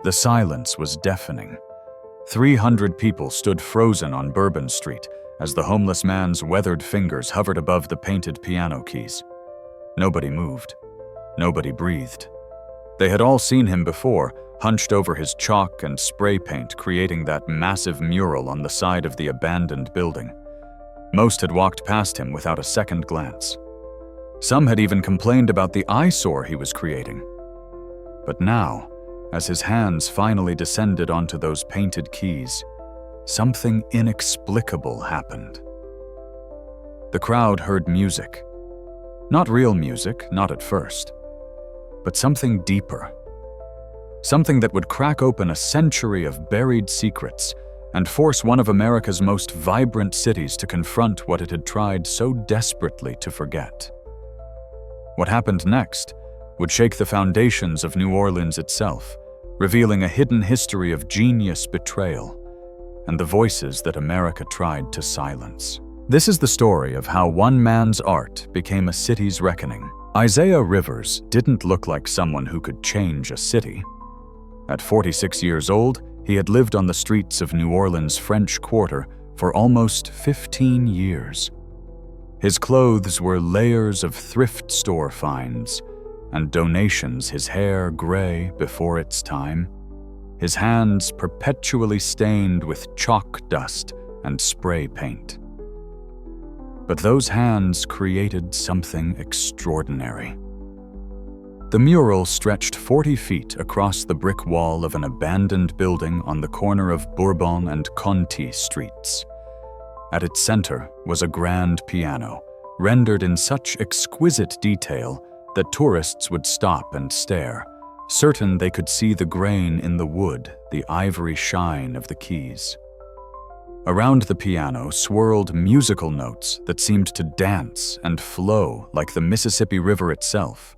The silence was deafening. 300 people stood frozen on Bourbon Street as the homeless man's weathered fingers hovered above the painted piano keys. Nobody moved. Nobody breathed. They had all seen him before, hunched over his chalk and spray paint, creating that massive mural on the side of the abandoned building. Most had walked past him without a second glance. Some had even complained about the eyesore he was creating. But now, as his hands finally descended onto those painted keys, something inexplicable happened. The crowd heard music. Not real music, not at first, but something deeper. Something that would crack open a century of buried secrets and force one of America's most vibrant cities to confront what it had tried so desperately to forget. What happened next would shake the foundations of New Orleans itself, revealing a hidden history of genius betrayal and the voices that America tried to silence. This is the story of how one man's art became a city's reckoning. Isaiah Rivers didn't look like someone who could change a city. At 46 years old, he had lived on the streets of New Orleans' French Quarter for almost 15 years. His clothes were layers of thrift store finds and donations, his hair gray before its time, his hands perpetually stained with chalk dust and spray paint. But those hands created something extraordinary. The mural stretched 40 feet across the brick wall of an abandoned building on the corner of Bourbon and Conti streets. At its center was a grand piano, rendered in such exquisite detail that tourists would stop and stare, certain they could see the grain in the wood, the ivory shine of the keys. Around the piano swirled musical notes that seemed to dance and flow like the Mississippi River itself.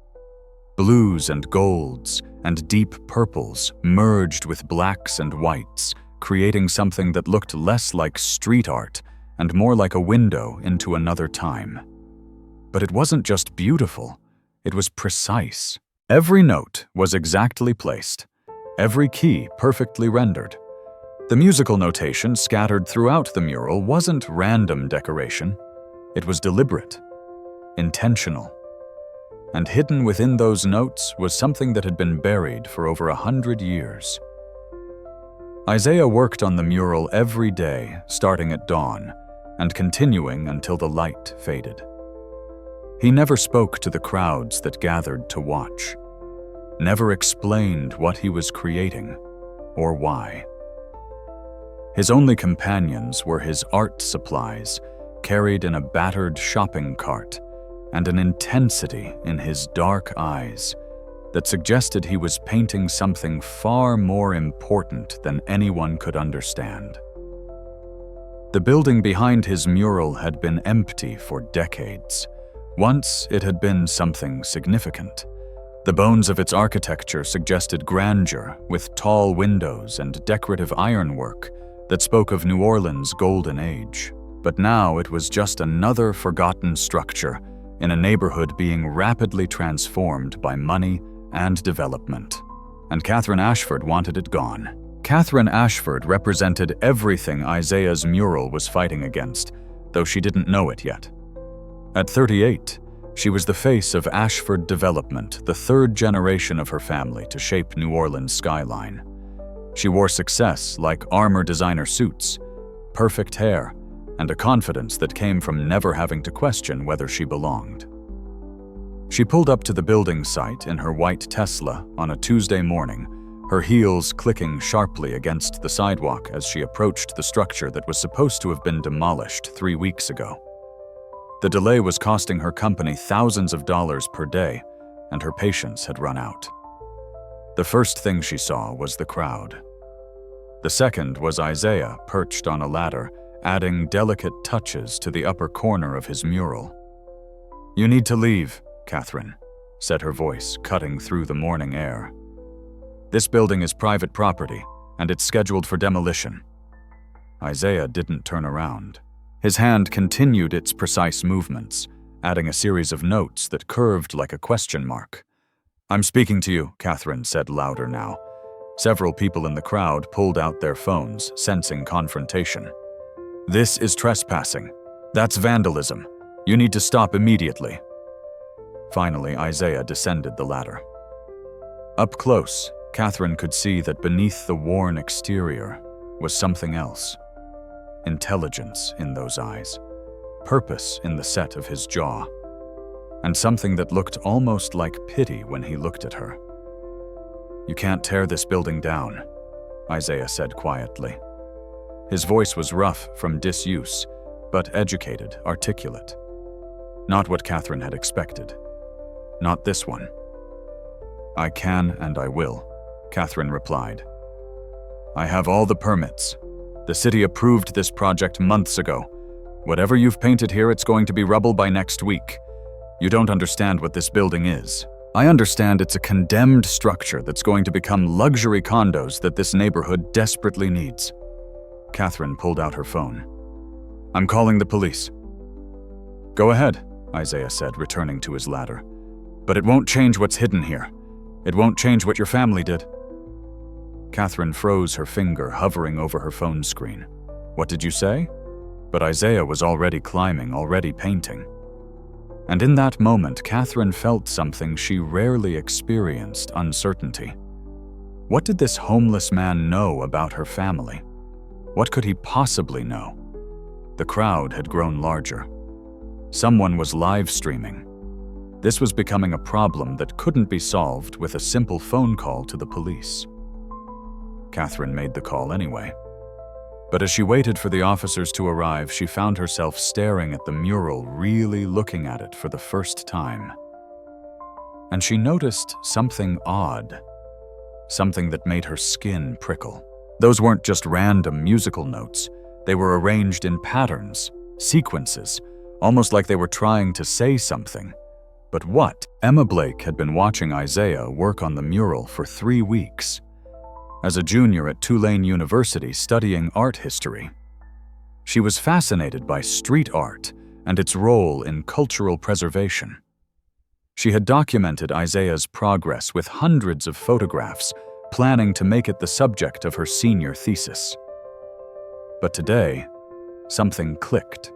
Blues and golds and deep purples merged with blacks and whites, creating something that looked less like street art and more like a window into another time. But it wasn't just beautiful, it was precise. Every note was exactly placed, every key perfectly rendered. The musical notation scattered throughout the mural wasn't random decoration. It was deliberate, intentional. And hidden within those notes was something that had been buried for over 100 years. Isaiah worked on the mural every day, starting at dawn, and continuing until the light faded. He never spoke to the crowds that gathered to watch, never explained what he was creating or why. His only companions were his art supplies, carried in a battered shopping cart, and an intensity in his dark eyes that suggested he was painting something far more important than anyone could understand. The building behind his mural had been empty for decades. Once it had been something significant. The bones of its architecture suggested grandeur, with tall windows and decorative ironwork that spoke of New Orleans' golden age. But now it was just another forgotten structure in a neighborhood being rapidly transformed by money and development. And Catherine Ashford wanted it gone. Catherine Ashford represented everything Isaiah's mural was fighting against, though she didn't know it yet. At 38, she was the face of Ashford Development, the third generation of her family to shape New Orleans' skyline. She wore success like armor designer suits, perfect hair, and a confidence that came from never having to question whether she belonged. She pulled up to the building site in her white Tesla on a Tuesday morning, her heels clicking sharply against the sidewalk as she approached the structure that was supposed to have been demolished 3 weeks ago. The delay was costing her company thousands of dollars per day, and her patience had run out. The first thing she saw was the crowd. The second was Isaiah perched on a ladder, adding delicate touches to the upper corner of his mural. "You need to leave, Catherine," said her voice, cutting through the morning air. "This building is private property, and it's scheduled for demolition." Isaiah didn't turn around. His hand continued its precise movements, adding a series of notes that curved like a question mark. "I'm speaking to you," Catherine said louder now. Several people in the crowd pulled out their phones, sensing confrontation. "This is trespassing. That's vandalism. You need to stop immediately." Finally, Isaiah descended the ladder. Up close, Catherine could see that beneath the worn exterior was something else. Intelligence in those eyes, purpose in the set of his jaw, and something that looked almost like pity when he looked at her. "You can't tear this building down," Isaiah said quietly. His voice was rough from disuse, but educated, articulate. Not what Catherine had expected. Not this one. "I can and I will," Catherine replied. "I have all the permits. The city approved this project months ago. Whatever you've painted here, it's going to be rubble by next week. You don't understand what this building is. I understand it's a condemned structure that's going to become luxury condos that this neighborhood desperately needs." Catherine pulled out her phone. "I'm calling the police." "Go ahead," Isaiah said, returning to his ladder. "But it won't change what's hidden here. It won't change what your family did." Catherine froze her finger, hovering over her phone screen. "What did you say?" But Isaiah was already climbing, already painting. And in that moment, Catherine felt something she rarely experienced: uncertainty. What did this homeless man know about her family? What could he possibly know? The crowd had grown larger. Someone was live streaming. This was becoming a problem that couldn't be solved with a simple phone call to the police. Catherine made the call anyway. But as she waited for the officers to arrive, she found herself staring at the mural, really looking at it for the first time. And she noticed something odd, something that made her skin prickle. Those weren't just random musical notes. They were arranged in patterns, sequences, almost like they were trying to say something. But what? Emma Blake had been watching Isaiah work on the mural for 3 weeks. As a junior at Tulane University studying art history, she was fascinated by street art and its role in cultural preservation. She had documented Isaiah's progress with hundreds of photographs, planning to make it the subject of her senior thesis. But today, something clicked.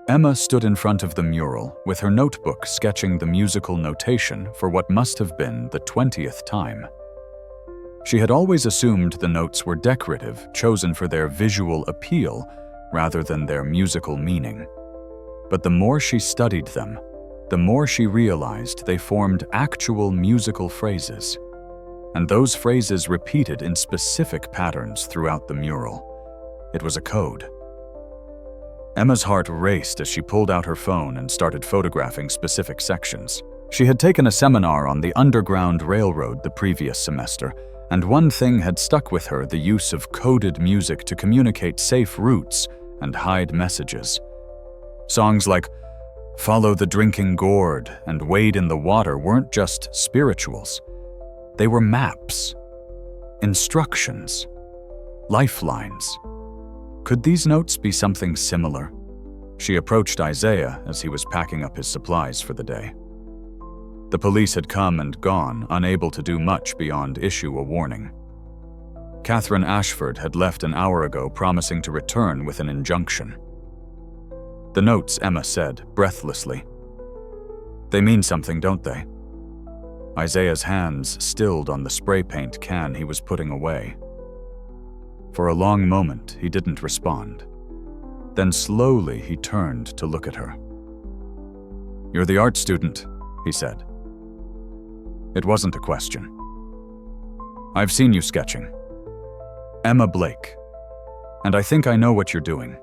Emma stood in front of the mural with her notebook sketching the musical notation for what must have been the 20th time. She had always assumed the notes were decorative, chosen for their visual appeal rather than their musical meaning. But the more she studied them, the more she realized they formed actual musical phrases. And those phrases repeated in specific patterns throughout the mural. It was a code. Emma's heart raced as she pulled out her phone and started photographing specific sections. She had taken a seminar on the Underground Railroad the previous semester, and one thing had stuck with her: the use of coded music to communicate safe routes and hide messages. Songs like "Follow the Drinking Gourd" and "Wade in the Water" weren't just spirituals. They were maps, instructions, lifelines. Could these notes be something similar? She approached Isaiah as he was packing up his supplies for the day. The police had come and gone, unable to do much beyond issue a warning. Catherine Ashford had left an hour ago, promising to return with an injunction. "The notes," Emma said, breathlessly. "They mean something, don't they?" Isaiah's hands stilled on the spray paint can he was putting away. For a long moment, he didn't respond. Then slowly he turned to look at her. "You're the art student," he said. It wasn't a question. "I've seen you sketching. Emma Blake. And I think I know what you're doing.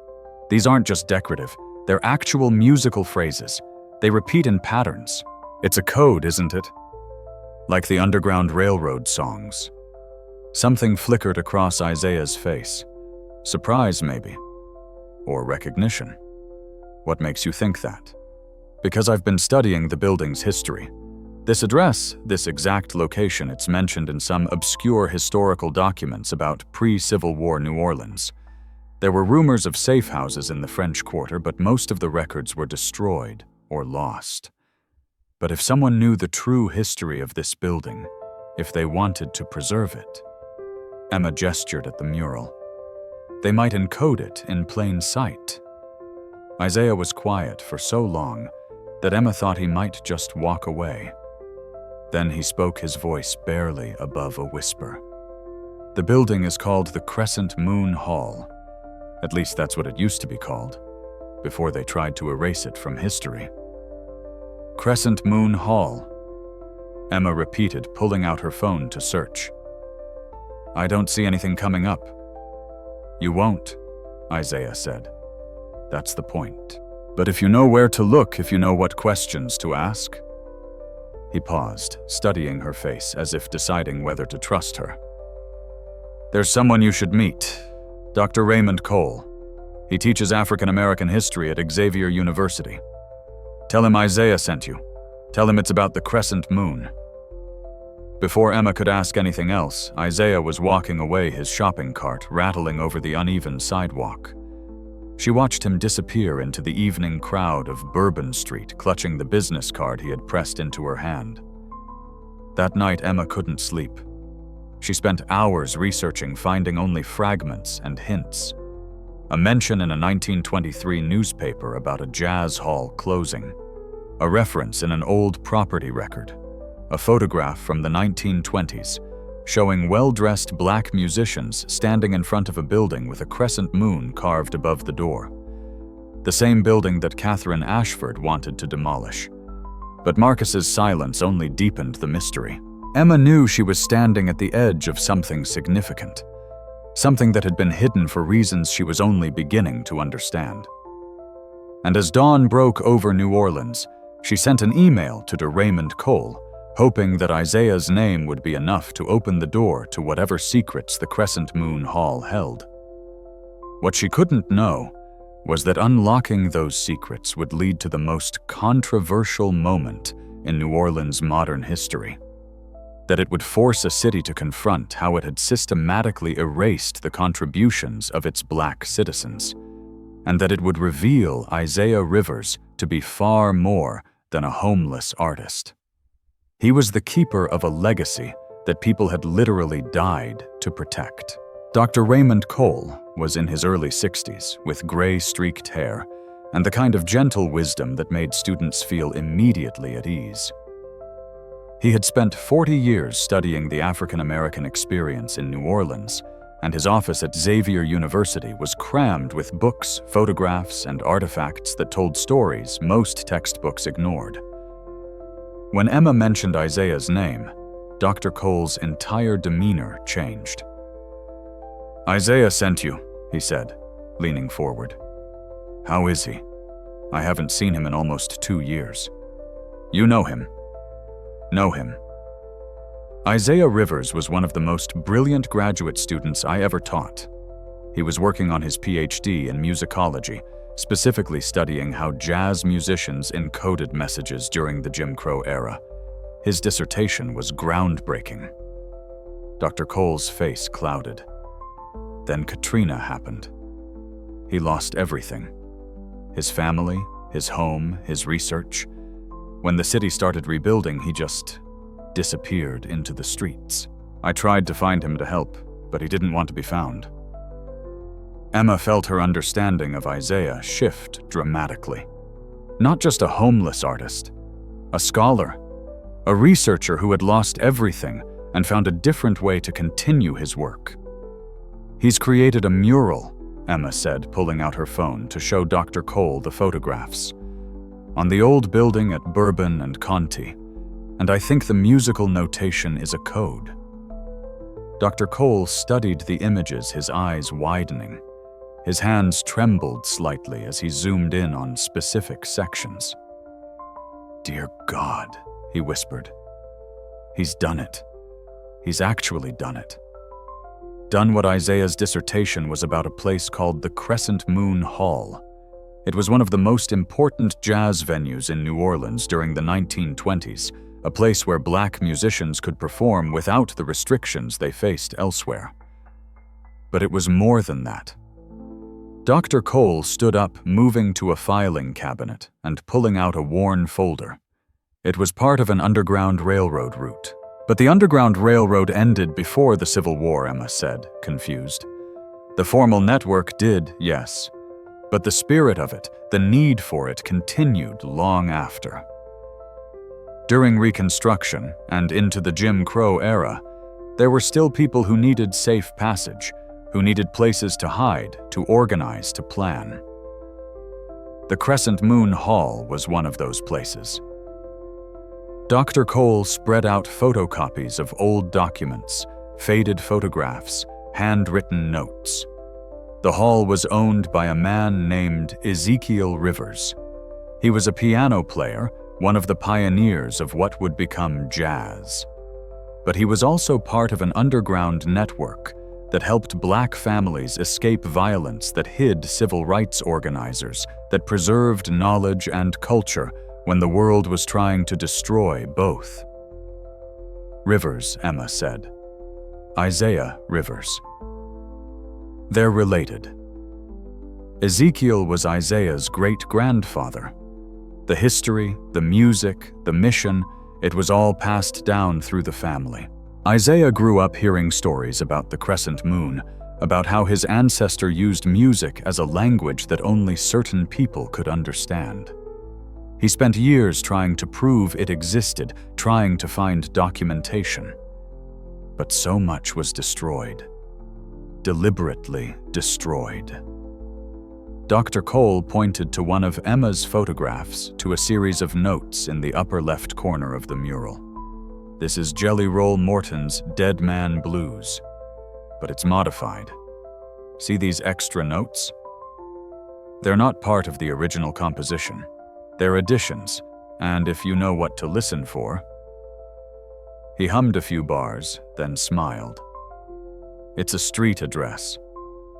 These aren't just decorative. They're actual musical phrases. They repeat in patterns. It's a code, isn't it? Like the Underground Railroad songs." Something flickered across Isaiah's face. Surprise, maybe. Or recognition. "What makes you think that?" "Because I've been studying the building's history. This address, this exact location, it's mentioned in some obscure historical documents about pre-Civil War New Orleans. There were rumors of safe houses in the French Quarter, but most of the records were destroyed or lost. But if someone knew the true history of this building, if they wanted to preserve it, Emma gestured at the mural. They might encode it in plain sight. Isaiah was quiet for so long that Emma thought he might just walk away. Then he spoke, his voice barely above a whisper. The building is called the Crescent Moon Hall. At least that's what it used to be called, before they tried to erase it from history. Crescent Moon Hall, Emma repeated, pulling out her phone to search. I don't see anything coming up. You won't, Isaiah said. That's the point. But if you know where to look, if you know what questions to ask. He paused, studying her face as if deciding whether to trust her. There's someone you should meet, Dr. Raymond Cole. He teaches African American history at Xavier University. Tell him Isaiah sent you. Tell him it's about the crescent moon. Before Emma could ask anything else, Isaiah was walking away, his shopping cart rattling over the uneven sidewalk. She watched him disappear into the evening crowd of Bourbon Street, clutching the business card he had pressed into her hand. That night, Emma couldn't sleep. She spent hours researching, finding only fragments and hints. A mention in a 1923 newspaper about a jazz hall closing. A reference in an old property record. A photograph from the 1920s showing well-dressed black musicians standing in front of a building with a crescent moon carved above the door. The same building that Catherine Ashford wanted to demolish. But Marcus's silence only deepened the mystery. Emma knew she was standing at the edge of something significant. Something that had been hidden for reasons she was only beginning to understand. And as dawn broke over New Orleans, she sent an email to Raymond Cole, hoping that Isaiah's name would be enough to open the door to whatever secrets the Crescent Moon Hall held. What she couldn't know was that unlocking those secrets would lead to the most controversial moment in New Orleans' modern history. That it would force a city to confront how it had systematically erased the contributions of its black citizens, and that it would reveal Isaiah Rivers to be far more than a homeless artist. He was the keeper of a legacy that people had literally died to protect. Dr. Raymond Cole was in his early 60s, with gray-streaked hair and the kind of gentle wisdom that made students feel immediately at ease. He had spent 40 years studying the African American experience in New Orleans, and his office at Xavier University was crammed with books, photographs, and artifacts that told stories most textbooks ignored. When Emma mentioned Isaiah's name, Dr. Cole's entire demeanor changed. Isaiah sent you, he said, leaning forward. How is he? I haven't seen him in almost 2 years. You know him. Know him. Isaiah Rivers was one of the most brilliant graduate students I ever taught. He was working on his PhD in musicology, specifically studying how jazz musicians encoded messages during the Jim Crow era. His dissertation was groundbreaking. Dr. Cole's face clouded. Then Katrina happened. He lost everything. His family, his home, his research. When the city started rebuilding, he just disappeared into the streets. I tried to find him to help, but he didn't want to be found. Emma felt her understanding of Isaiah shift dramatically. Not just a homeless artist, a scholar, a researcher who had lost everything and found a different way to continue his work. He's created a mural, Emma said, pulling out her phone to show Dr. Cole the photographs. On the old building at Bourbon and Conti, and I think the musical notation is a code. Dr. Cole studied the images, his eyes widening. His hands trembled slightly as he zoomed in on specific sections. Dear God, he whispered. He's done it. He's actually done it. Done what Isaiah's dissertation was about, a place called the Crescent Moon Hall. It was one of the most important jazz venues in New Orleans during the 1920s, a place where black musicians could perform without the restrictions they faced elsewhere. But it was more than that. Dr. Cole stood up, moving to a filing cabinet and pulling out a worn folder. It was part of an underground railroad route, But the Underground Railroad ended before the Civil War, Emma said, confused. The formal network did, yes, but the spirit of it, the need for it, continued long after. During Reconstruction and into the Jim Crow era, there were still people who needed safe passage, who needed places to hide, to organize, to plan. The Crescent Moon Hall was one of those places. Dr. Cole spread out photocopies of old documents, faded photographs, handwritten notes. The hall was owned by a man named Ezekiel Rivers. He was a piano player, one of the pioneers of what would become jazz. But he was also part of an underground network that helped Black families escape violence, that hid civil rights organizers, that preserved knowledge and culture when the world was trying to destroy both. Rivers, Emma said. Isaiah Rivers. They're related. Ezekiel was Isaiah's great-grandfather. The history, the music, the mission, it was all passed down through the family. Isaiah grew up hearing stories about the Crescent Moon, about how his ancestor used music as a language that only certain people could understand. He spent years trying to prove it existed, trying to find documentation. But so much was destroyed. Deliberately destroyed. Dr. Cole pointed to one of Emma's photographs, to a series of notes in the upper left corner of the mural. This is Jelly Roll Morton's Dead Man Blues, but it's modified. See these extra notes? They're not part of the original composition. They're additions, and if you know what to listen for. He hummed a few bars, then smiled. It's a street address,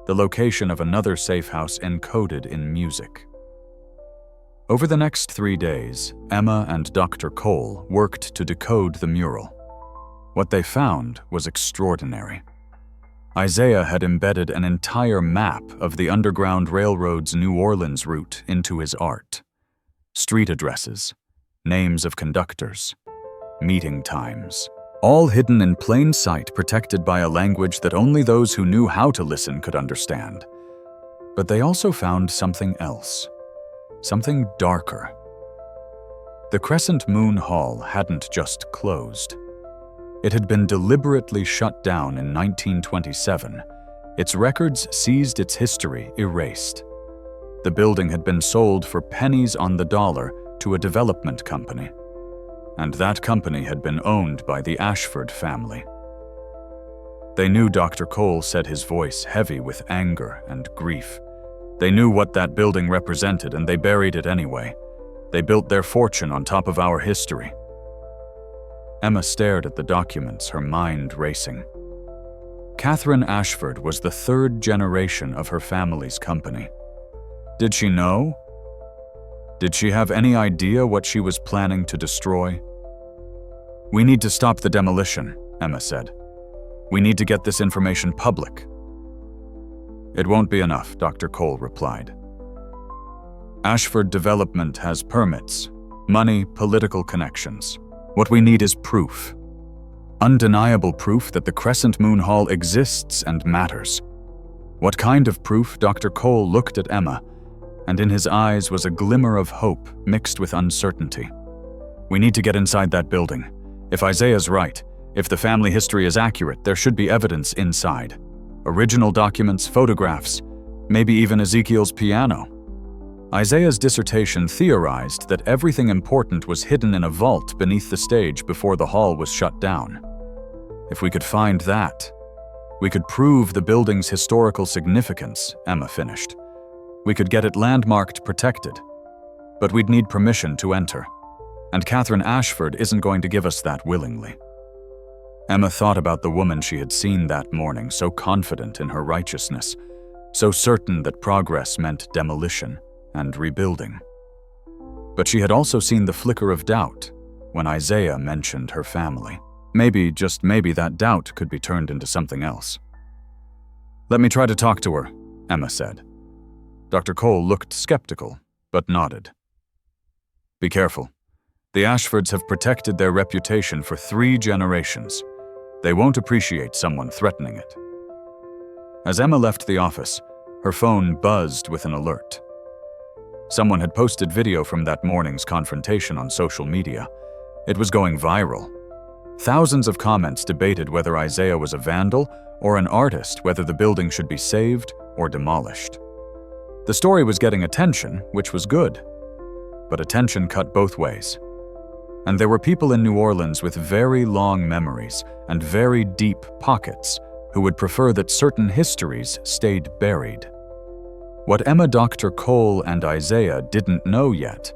the location of another safe house encoded in music. Over the next 3 days, Emma and Dr. Cole worked to decode the mural. What they found was extraordinary. Isaiah had embedded an entire map of the Underground Railroad's New Orleans route into his art. Street addresses, names of conductors, meeting times, all hidden in plain sight, protected by a language that only those who knew how to listen could understand. But they also found something else, something darker. The Crescent Moon Hall hadn't just closed. It had been deliberately shut down in 1927, its records seized, its history erased. The building had been sold for pennies on the dollar to a development company, and that company had been owned by the Ashford family. They knew Dr. Cole said, his voice heavy with anger and grief. They knew what that building represented, and they buried it anyway. They built their fortune on top of our history. Emma stared at the documents, her mind racing. Catherine Ashford was the third generation of her family's company. Did she know? Did she have any idea what she was planning to destroy? We need to stop the demolition, Emma said. We need to get this information public. It won't be enough, Dr. Cole replied. Ashford Development has permits, money, political connections. What we need is proof. Undeniable proof that the Crescent Moon Hall exists and matters. What kind of proof? Dr. Cole looked at Emma, and in his eyes was a glimmer of hope mixed with uncertainty. We need to get inside that building. If Isaiah's right, if the family history is accurate, there should be evidence inside. Original documents, photographs, maybe even Ezekiel's piano. Isaiah's dissertation theorized that everything important was hidden in a vault beneath the stage before the hall was shut down. If we could find that, we could prove the building's historical significance, Emma finished. We could get it landmarked, protected. But we'd need permission to enter. And Catherine Ashford isn't going to give us that willingly. Emma thought about the woman she had seen that morning, so confident in her righteousness, so certain that progress meant demolition and rebuilding. But she had also seen the flicker of doubt when Isaiah mentioned her family. Maybe, just maybe, that doubt could be turned into something else. Let me try to talk to her, Emma said. Dr. Cole looked skeptical, but nodded. Be careful. The Ashfords have protected their reputation for 3 generations. They won't appreciate someone threatening it. As Emma left the office, her phone buzzed with an alert. Someone had posted video from that morning's confrontation on social media. It was going viral. Thousands of comments debated whether Isaiah was a vandal or an artist, whether the building should be saved or demolished. The story was getting attention, which was good. But attention cut both ways. And there were people in New Orleans with very long memories and very deep pockets who would prefer that certain histories stayed buried. What Emma, Dr. Cole, and Isaiah didn't know yet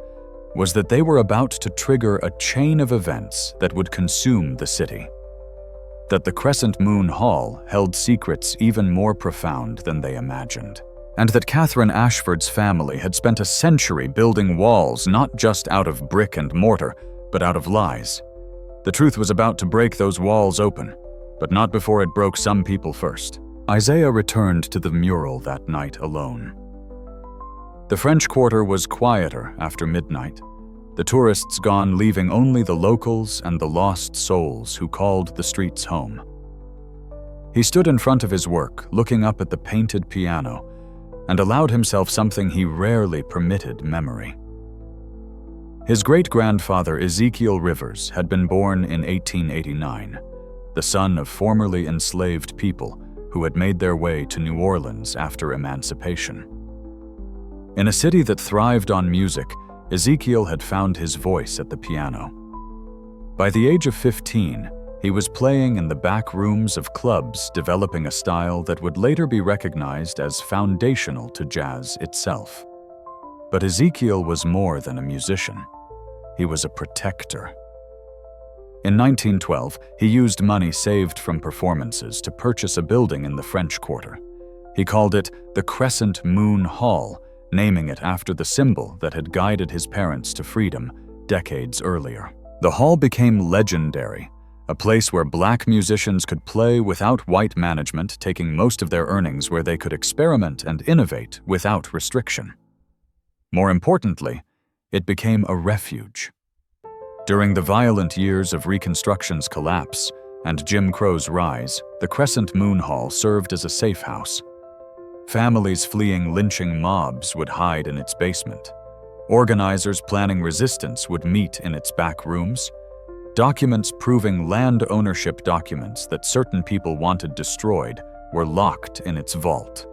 was that they were about to trigger a chain of events that would consume the city. That the Crescent Moon Hall held secrets even more profound than they imagined. And that Catherine Ashford's family had spent a century building walls not just out of brick and mortar, but out of lies. The truth was about to break those walls open, but not before it broke some people first. Isaiah returned to the mural that night alone. The French Quarter was quieter after midnight, the tourists gone, leaving only the locals and the lost souls who called the streets home. He stood in front of his work, looking up at the painted piano, and allowed himself something he rarely permitted memory. His great-grandfather Ezekiel Rivers had been born in 1889, the son of formerly enslaved people who had made their way to New Orleans after emancipation. In a city that thrived on music, Ezekiel had found his voice at the piano. By the age of 15, he was playing in the back rooms of clubs, developing a style that would later be recognized as foundational to jazz itself. But Ezekiel was more than a musician. He was a protector. In 1912, he used money saved from performances to purchase a building in the French Quarter. He called it the Crescent Moon Hall, naming it after the symbol that had guided his parents to freedom decades earlier. The hall became legendary, a place where black musicians could play without white management taking most of their earnings, where they could experiment and innovate without restriction. More importantly, it became a refuge. During the violent years of Reconstruction's collapse and Jim Crow's rise, the Crescent Moon Hall served as a safe house. Families fleeing lynching mobs would hide in its basement. Organizers planning resistance would meet in its back rooms. Documents proving land ownership documents that certain people wanted destroyed were locked in its vault.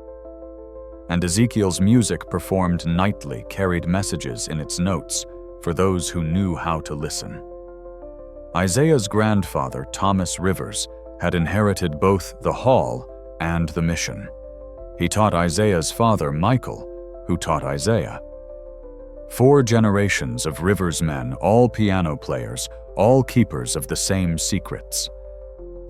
And Ezekiel's music, performed nightly, carried messages in its notes for those who knew how to listen. Isaiah's grandfather, Thomas Rivers, had inherited both the hall and the mission. He taught Isaiah's father, Michael, who taught Isaiah. 4 generations of Rivers men, all piano players, all keepers of the same secrets.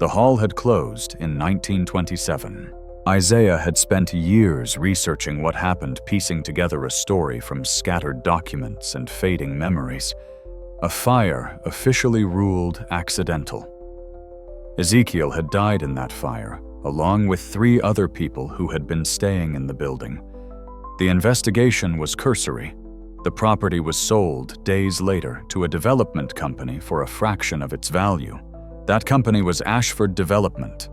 The hall had closed in 1927. Isaiah had spent years researching what happened, piecing together a story from scattered documents and fading memories. A fire officially ruled accidental. Ezekiel had died in that fire, along with 3 other people who had been staying in the building. The investigation was cursory. The property was sold days later to a development company for a fraction of its value. That company was Ashford Development.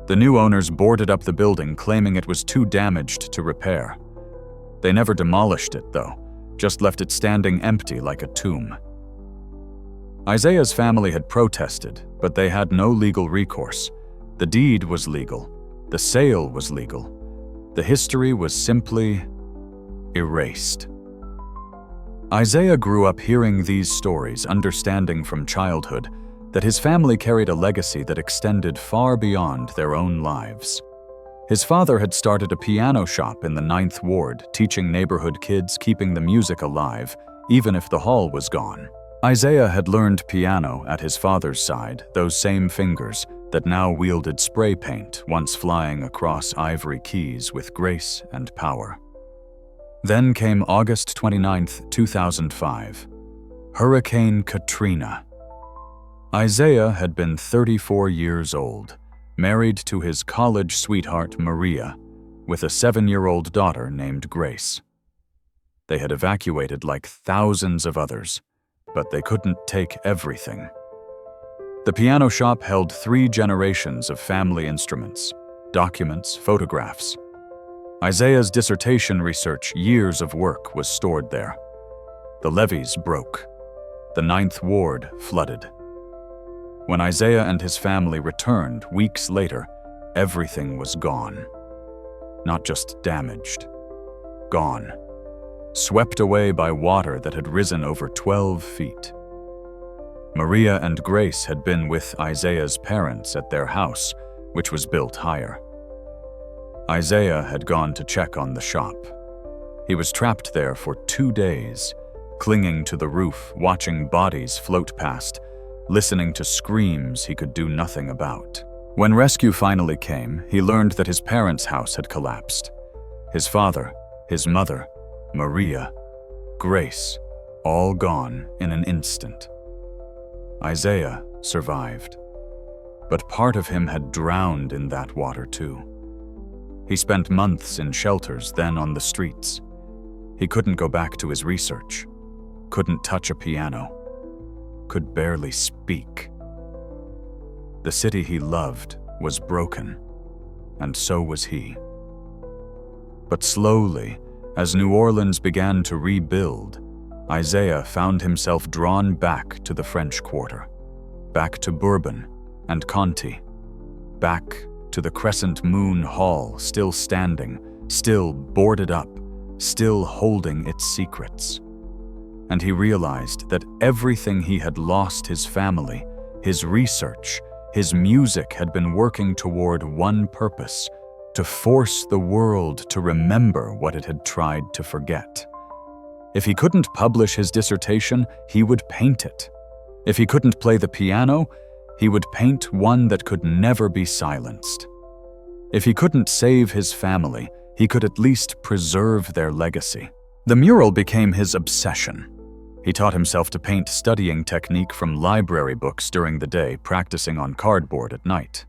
The new owners boarded up the building, claiming it was too damaged to repair. They never demolished it, though, just left it standing empty like a tomb. Isaiah's family had protested, but they had no legal recourse. The deed was legal. The sale was legal. The history was simply erased. Isaiah grew up hearing these stories, understanding from childhood that his family carried a legacy that extended far beyond their own lives. His father had started a piano shop in the 9th Ward, teaching neighborhood kids, keeping the music alive, even if the hall was gone. Isaiah had learned piano at his father's side, those same fingers that now wielded spray paint, once flying across ivory keys with grace and power. Then came August 29, 2005. Hurricane Katrina. Isaiah had been 34 years old, married to his college sweetheart Maria, with a 7-year-old daughter named Grace. They had evacuated like thousands of others, But they couldn't take everything. The piano shop held 3 generations of family instruments, documents, photographs. Isaiah's dissertation research, years of work, was stored there. The levees broke. The 9th Ward flooded. When Isaiah and his family returned weeks later, everything was gone. Not just damaged. Gone. Swept away by water that had risen over 12 feet. Maria and Grace had been with Isaiah's parents at their house, which was built higher. Isaiah had gone to check on the shop. He was trapped there for 2 days, clinging to the roof, watching bodies float past, listening to screams he could do nothing about. When rescue finally came, he learned that his parents' house had collapsed. His father, his mother, Maria, Grace, all gone in an instant. Isaiah survived, but part of him had drowned in that water too. He spent months in shelters, then on the streets. He couldn't go back to his research, couldn't touch a piano, could barely speak. The city he loved was broken, and so was he. But slowly, as New Orleans began to rebuild, Isaiah found himself drawn back to the French Quarter, back to Bourbon and Conti, back to the Crescent Moon Hall, still standing, still boarded up, still holding its secrets. And he realized that everything he had lost, his family, his research, his music, had been working toward one purpose: to force the world to remember what it had tried to forget. If he couldn't publish his dissertation, he would paint it. If he couldn't play the piano, he would paint one that could never be silenced. If he couldn't save his family, he could at least preserve their legacy. The mural became his obsession. He taught himself to paint studying technique from library books during the day, practicing on cardboard at night.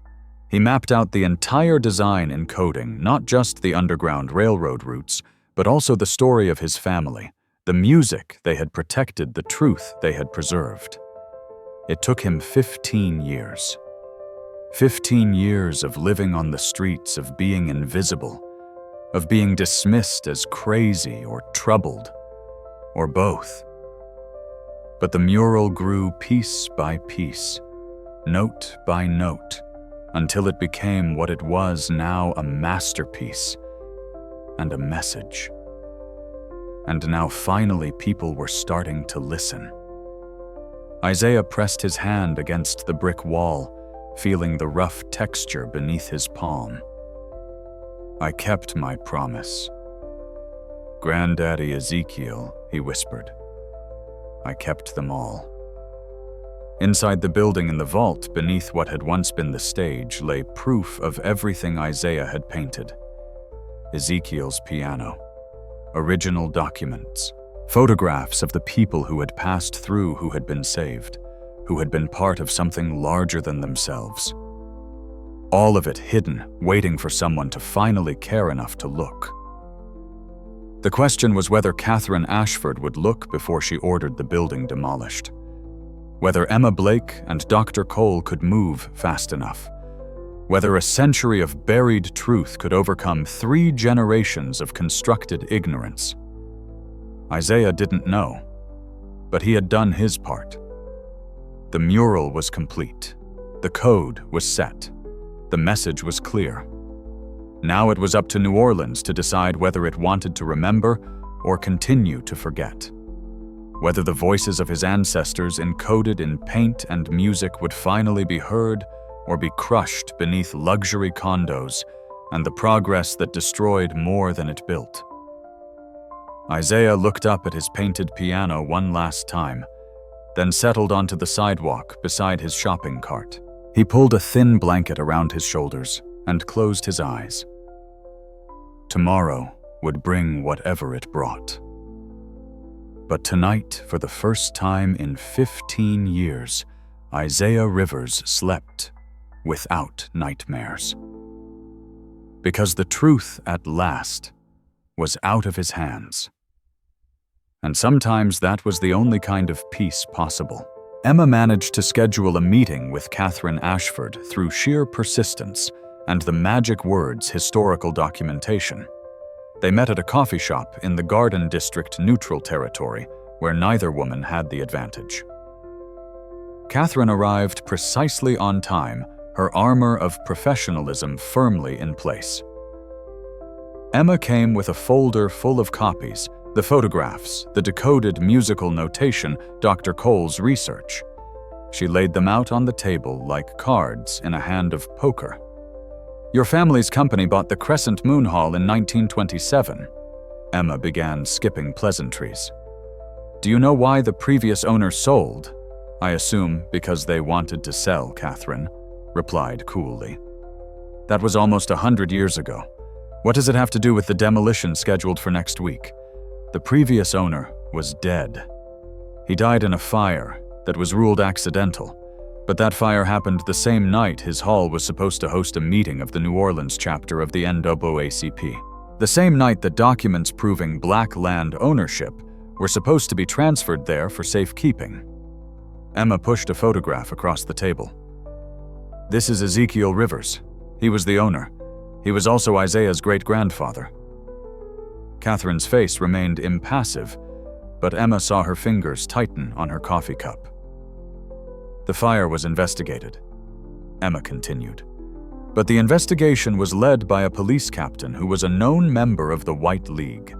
He mapped out the entire design in coding, not just the Underground Railroad routes, but also the story of his family, the music they had protected, the truth they had preserved. It took him 15 years. 15 years of living on the streets, of being invisible, of being dismissed as crazy or troubled, or both. But the mural grew piece by piece, note by note, until it became what it was now, a masterpiece and a message. And now finally people were starting to listen. Isaiah pressed his hand against the brick wall, feeling the rough texture beneath his palm. I kept my promise. Granddaddy Ezekiel, he whispered. I kept them all. Inside the building, in the vault beneath what had once been the stage, lay proof of everything Isaiah had painted. Ezekiel's piano, original documents, photographs of the people who had passed through, who had been saved, who had been part of something larger than themselves. All of it hidden, waiting for someone to finally care enough to look. The question was whether Catherine Ashford would look before she ordered the building demolished. Whether Emma Blake and Dr. Cole could move fast enough. Whether a century of buried truth could overcome 3 generations of constructed ignorance. Isaiah didn't know, but he had done his part. The mural was complete. The code was set. The message was clear. Now it was up to New Orleans to decide whether it wanted to remember or continue to forget. Whether the voices of his ancestors encoded in paint and music would finally be heard or be crushed beneath luxury condos and the progress that destroyed more than it built. Isaiah looked up at his painted piano one last time, then settled onto the sidewalk beside his shopping cart. He pulled a thin blanket around his shoulders and closed his eyes. Tomorrow would bring whatever it brought. But tonight, for the first time in 15 years, Isaiah Rivers slept without nightmares. Because the truth at last was out of his hands, And sometimes that was the only kind of peace possible. Emma managed to schedule a meeting with Catherine Ashford through sheer persistence and the magic words historical documentation. They met at a coffee shop in the Garden District neutral territory, where neither woman had the advantage. Catherine arrived precisely on time, her armor of professionalism firmly in place. Emma came with a folder full of copies, the photographs, the decoded musical notation, Dr. Cole's research. She laid them out on the table like cards in a hand of poker. Your family's company bought the Crescent Moon Hall in 1927. Emma began skipping pleasantries. Do you know why the previous owner sold? I assume because they wanted to sell, Catherine replied coolly. That was almost 100 years ago. What does it have to do with the demolition scheduled for next week? The previous owner was dead. He died in a fire that was ruled accidental, but that fire happened the same night his hall was supposed to host a meeting of the New Orleans chapter of the NAACP. The same night that documents proving black land ownership were supposed to be transferred there for safekeeping. Emma pushed a photograph across the table. This is Ezekiel Rivers. He was the owner. He was also Isaiah's great-grandfather. Catherine's face remained impassive, but Emma saw her fingers tighten on her coffee cup. The fire was investigated, Emma continued. But the investigation was led by a police captain who was a known member of the White League.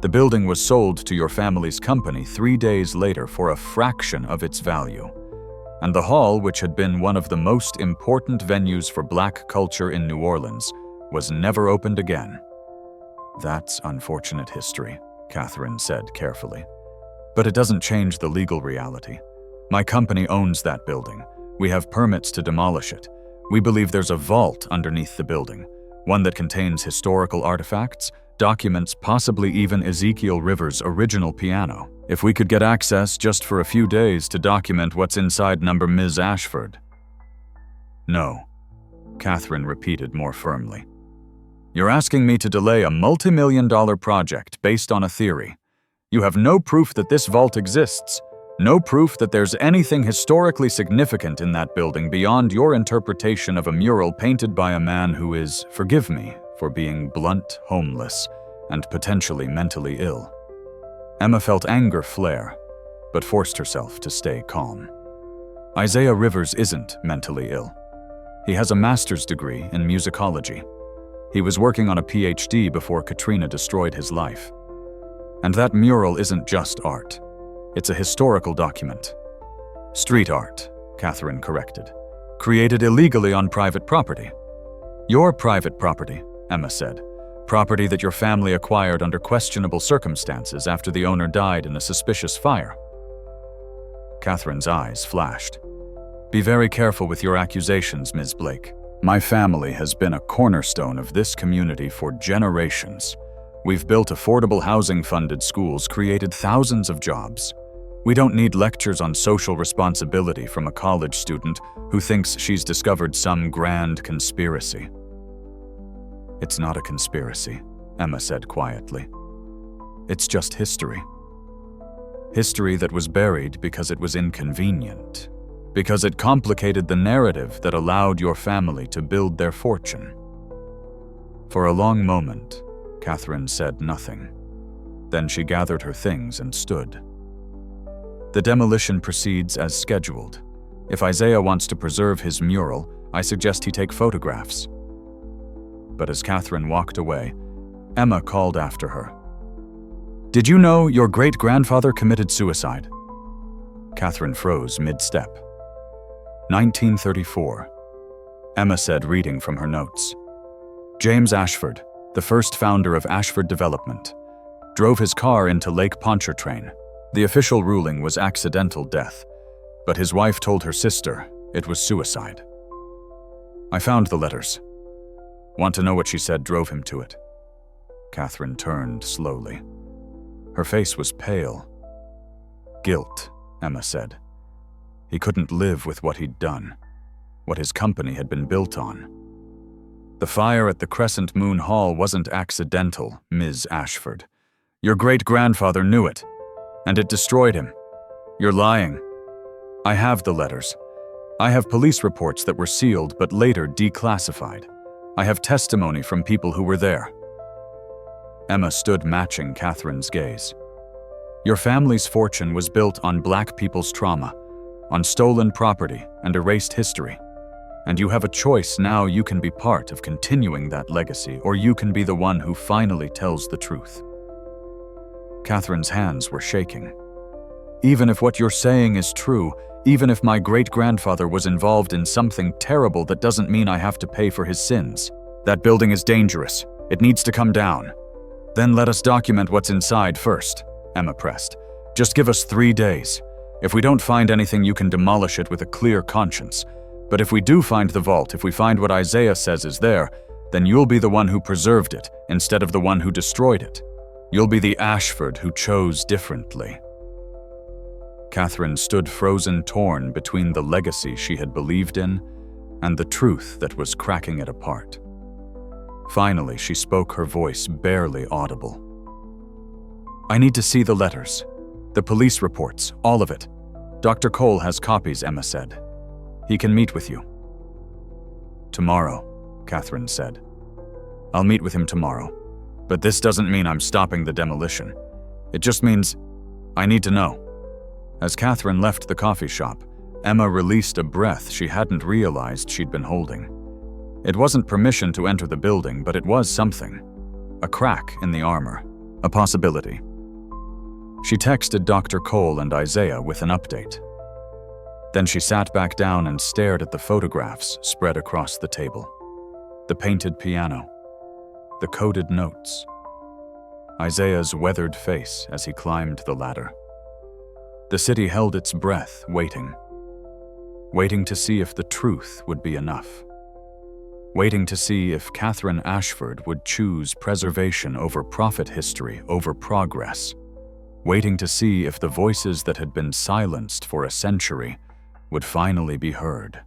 The building was sold to your family's company 3 days later for a fraction of its value. And the hall, which had been one of the most important venues for black culture in New Orleans, was never opened again. That's unfortunate history, Catherine said carefully. But it doesn't change the legal reality. My company owns that building. We have permits to demolish it. We believe there's a vault underneath the building, one that contains historical artifacts, documents, possibly even Ezekiel Rivers' original piano. If we could get access just for a few days to document what's inside number Ms. Ashford. No, Catherine repeated more firmly. You're asking me to delay a multi-million-dollar project based on a theory. You have no proof that this vault exists, no proof that there's anything historically significant in that building beyond your interpretation of a mural painted by a man who is, forgive me for being blunt, homeless, and potentially mentally ill. Emma felt anger flare, but forced herself to stay calm. Isaiah Rivers isn't mentally ill. He has a master's degree in musicology. He was working on a PhD before Katrina destroyed his life. And that mural isn't just art. It's a historical document. Street art, Catherine corrected. Created illegally on private property. Your private property, Emma said. Property that your family acquired under questionable circumstances after the owner died in a suspicious fire. Catherine's eyes flashed. Be very careful with your accusations, Ms. Blake. My family has been a cornerstone of this community for generations. We've built affordable housing-funded schools, created thousands of jobs. We don't need lectures on social responsibility from a college student who thinks she's discovered some grand conspiracy. It's not a conspiracy, Emma said quietly. It's just history. History that was buried because it was inconvenient, because it complicated the narrative that allowed your family to build their fortune. For a long moment, Catherine said nothing. Then she gathered her things and stood. The demolition proceeds as scheduled. If Isaiah wants to preserve his mural, I suggest he take photographs. But as Catherine walked away, Emma called after her. Did you know your great-grandfather committed suicide? Catherine froze mid-step. 1934, Emma said, reading from her notes. James Ashford, the first founder of Ashford Development, drove his car into Lake Pontchartrain. The official ruling was accidental death, but his wife told her sister it was suicide. I found the letters. Want to know what she said drove him to it? Catherine turned slowly. Her face was pale. Guilt, Emma said. He couldn't live with what he'd done, what his company had been built on. The fire at the Crescent Moon Hall wasn't accidental, Ms. Ashford. Your great-grandfather knew it. And it destroyed him. You're lying. I have the letters. I have police reports that were sealed but later declassified. I have testimony from people who were there. Emma stood matching Catherine's gaze. Your family's fortune was built on black people's trauma, on stolen property and erased history. And you have a choice now. You can be part of continuing that legacy, or you can be the one who finally tells the truth. Catherine's hands were shaking. Even if what you're saying is true, even if my great-grandfather was involved in something terrible, that doesn't mean I have to pay for his sins. That building is dangerous. It needs to come down. Then let us document what's inside first, Emma pressed. Just give us 3 days. If we don't find anything, you can demolish it with a clear conscience. But if we do find the vault, if we find what Isaiah says is there, then you'll be the one who preserved it instead of the one who destroyed it. You'll be the Ashford who chose differently. Catherine stood frozen, torn between the legacy she had believed in and the truth that was cracking it apart. Finally, she spoke, her voice barely audible. I need to see the letters, the police reports, all of it. Dr. Cole has copies, Emma said. He can meet with you. Tomorrow, Catherine said. I'll meet with him tomorrow. But this doesn't mean I'm stopping the demolition. It just means I need to know. As Catherine left the coffee shop, Emma released a breath she hadn't realized she'd been holding. It wasn't permission to enter the building, but it was something. A crack in the armor. A possibility. She texted Dr. Cole and Isaiah with an update. Then she sat back down and stared at the photographs spread across the table. The painted piano. The coded notes. Isaiah's weathered face as he climbed the ladder. The city held its breath, waiting. Waiting to see if the truth would be enough. Waiting to see if Catherine Ashford would choose preservation over profit, history over progress. Waiting to see if the voices that had been silenced for a century would finally be heard.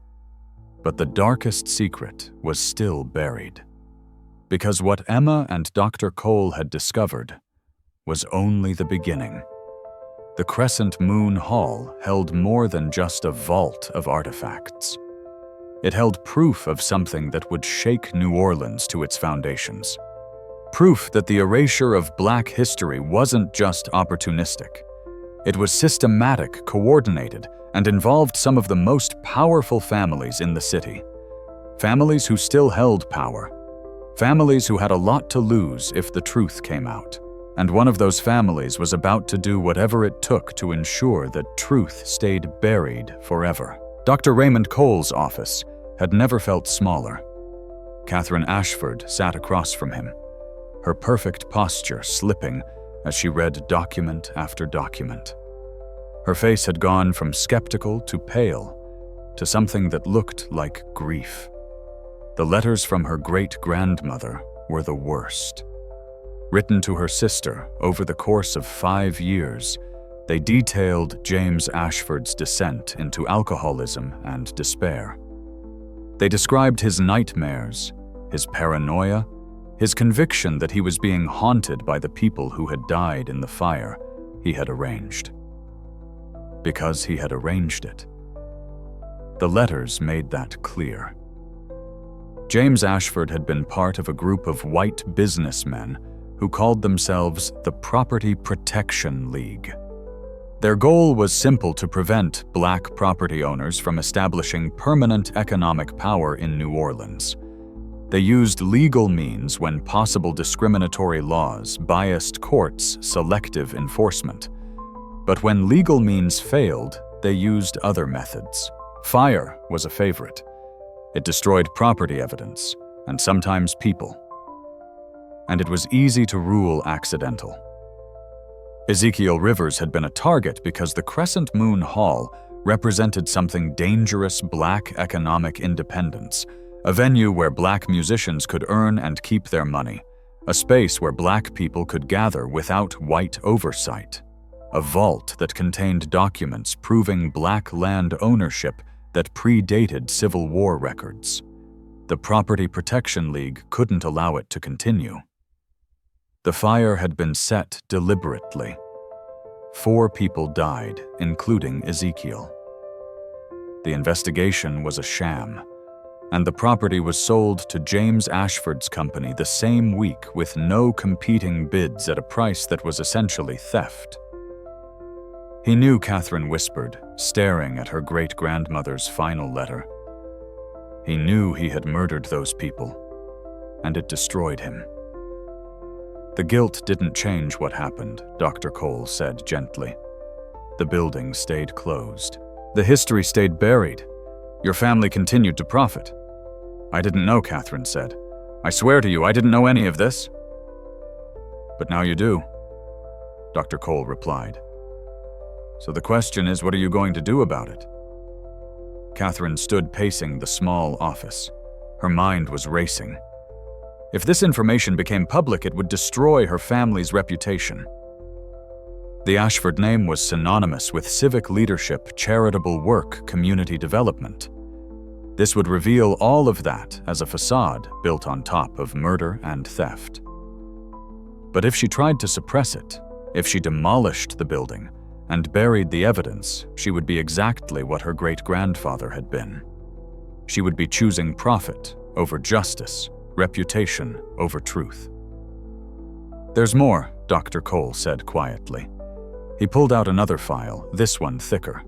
But the darkest secret was still buried. Because what Emma and Dr. Cole had discovered was only the beginning. The Crescent Moon Hall held more than just a vault of artifacts. It held proof of something that would shake New Orleans to its foundations. Proof that the erasure of Black history wasn't just opportunistic. It was systematic, coordinated, and involved some of the most powerful families in the city. Families who still held power. Families who had a lot to lose if the truth came out. And one of those families was about to do whatever it took to ensure that truth stayed buried forever. Dr. Raymond Cole's office had never felt smaller. Catherine Ashford sat across from him, her perfect posture slipping as she read document after document. Her face had gone from skeptical to pale to something that looked like grief. The letters from her great-grandmother were the worst. Written to her sister over the course of 5 years, they detailed James Ashford's descent into alcoholism and despair. They described his nightmares, his paranoia, his conviction that he was being haunted by the people who had died in the fire he had arranged. Because he had arranged it. The letters made that clear. James Ashford had been part of a group of white businessmen who called themselves the Property Protection League. Their goal was simple: to prevent Black property owners from establishing permanent economic power in New Orleans. They used legal means when possible: discriminatory laws, biased courts, selective enforcement. But when legal means failed, they used other methods. Fire was a favorite. It destroyed property evidence, and sometimes people. And it was easy to rule accidental. Ezekiel Rivers had been a target because the Crescent Moon Hall represented something dangerous: Black economic independence, a venue where Black musicians could earn and keep their money, a space where Black people could gather without white oversight, a vault that contained documents proving Black land ownership that predated Civil War records. The Property Protection League couldn't allow it to continue. The fire had been set deliberately. 4 people died, including Ezekiel. The investigation was a sham, and the property was sold to James Ashford's company the same week with no competing bids at a price that was essentially theft. He knew, Catherine whispered, staring at her great-grandmother's final letter. He knew he had murdered those people, and it destroyed him. The guilt didn't change what happened, Dr. Cole said gently. The building stayed closed. The history stayed buried. Your family continued to profit. I didn't know, Catherine said. I swear to you, I didn't know any of this. But now you do, Dr. Cole replied. So the question is, what are you going to do about it? Catherine stood pacing the small office. Her mind was racing. If this information became public, it would destroy her family's reputation. The Ashford name was synonymous with civic leadership, charitable work, community development. This would reveal all of that as a facade built on top of murder and theft. But if she tried to suppress it, if she demolished the building and buried the evidence, she would be exactly what her great-grandfather had been. She would be choosing profit over justice, reputation over truth. There's more, Dr. Cole said quietly. He pulled out another file, this one thicker.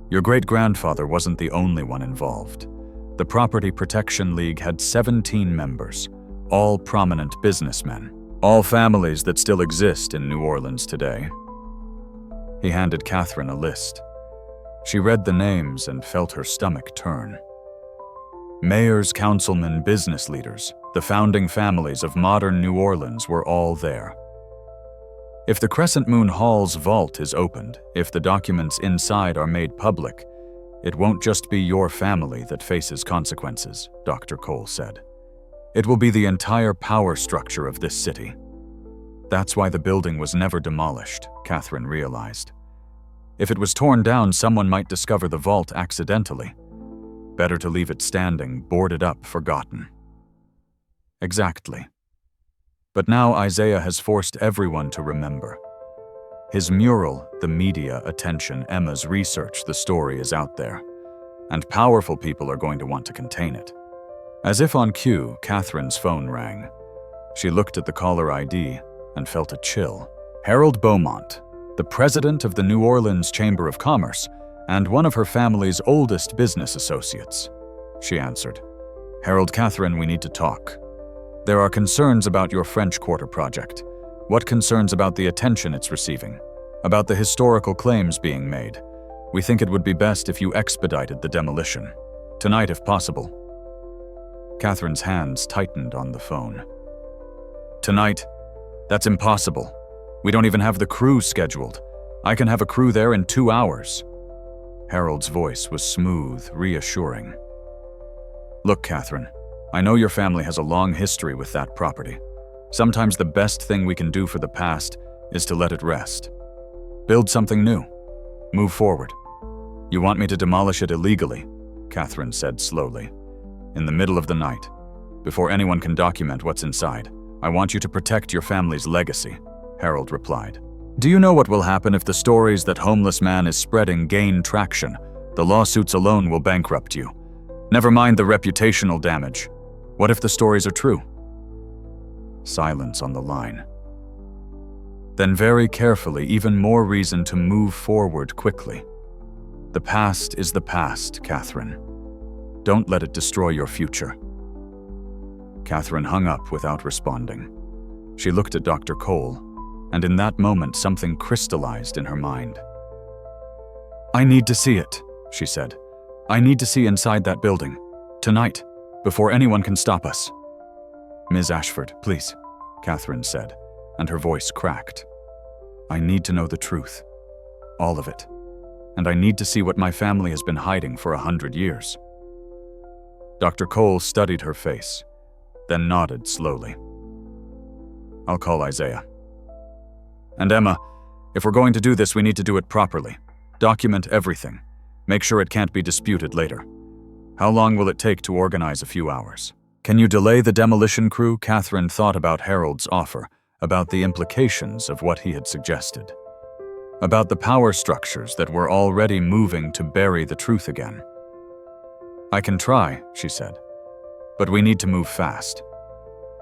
Your great-grandfather wasn't the only one involved. The Property Protection League had 17 members, all prominent businessmen, all families that still exist in New Orleans today. He handed Catherine a list. She read the names and felt her stomach turn. Mayors, councilmen, business leaders, the founding families of modern New Orleans were all there. If the Crescent Moon Hall's vault is opened, if the documents inside are made public, it won't just be your family that faces consequences, Dr. Cole said. It will be the entire power structure of this city. That's why the building was never demolished, Catherine realized. If it was torn down, someone might discover the vault accidentally. Better to leave it standing, boarded up, forgotten. Exactly. But now Isaiah has forced everyone to remember. His mural, the media attention, Emma's research, the story is out there. And powerful people are going to want to contain it. As if on cue, Catherine's phone rang. She looked at the caller ID and felt a chill. Harold Beaumont, the president of the New Orleans Chamber of Commerce and one of her family's oldest business associates. She answered. Harold, Catherine, we need to talk. There are concerns about your French Quarter project. What concerns about the attention it's receiving? About the historical claims being made? We think it would be best if you expedited the demolition. Tonight, if possible. Catherine's hands tightened on the phone. Tonight? That's impossible. We don't even have the crew scheduled. I can have a crew there in 2 hours. Harold's voice was smooth, reassuring. Look, Catherine, I know your family has a long history with that property. Sometimes the best thing we can do for the past is to let it rest. Build something new. Move forward. You want me to demolish it illegally, Catherine said slowly. In the middle of the night, before anyone can document what's inside. I want you to protect your family's legacy, Harold replied. Do you know what will happen if the stories that homeless man is spreading gain traction? The lawsuits alone will bankrupt you. Never mind the reputational damage. What if the stories are true? Silence on the line. Then very carefully, even more reason to move forward quickly. The past is the past, Catherine. Don't let it destroy your future. Catherine hung up without responding. She looked at Dr. Cole, and in that moment something crystallized in her mind. I need to see it, she said. I need to see inside that building. Tonight, before anyone can stop us. Ms. Ashford, please, Catherine said, and her voice cracked. I need to know the truth. All of it. And I need to see what my family has been hiding for 100 years. Dr. Cole studied her face, then nodded slowly. I'll call Isaiah. And Emma, if we're going to do this, we need to do it properly. Document everything. Make sure it can't be disputed later. How long will it take to organize a few hours? Can you delay the demolition crew? Catherine thought about Harold's offer, about the implications of what he had suggested. about the power structures that were already moving to bury the truth again. "I can try," she said, "but we need to move fast.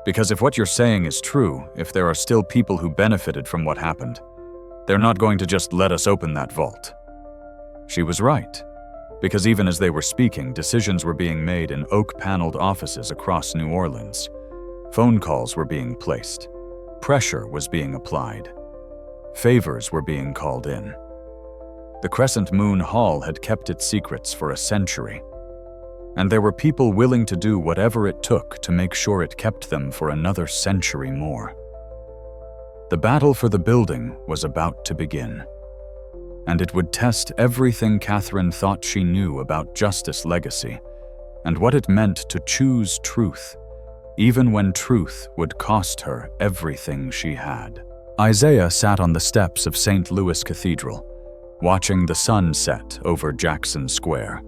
Because if what you're saying is true, if there are still people who benefited from what happened, they're not going to just let us open that vault." She was right, because even as they were speaking, decisions were being made in oak-paneled offices across New Orleans. Phone calls were being placed. Pressure was being applied. Favors were being called in. The Crescent Moon Hall had kept its secrets for a century, and there were people willing to do whatever it took to make sure it kept them for another century more. The battle for the building was about to begin, and it would test everything Catherine thought she knew about Justice Legacy and what it meant to choose truth, even when truth would cost her everything she had. Isaiah sat on the steps of St. Louis Cathedral, watching the sun set over Jackson Square.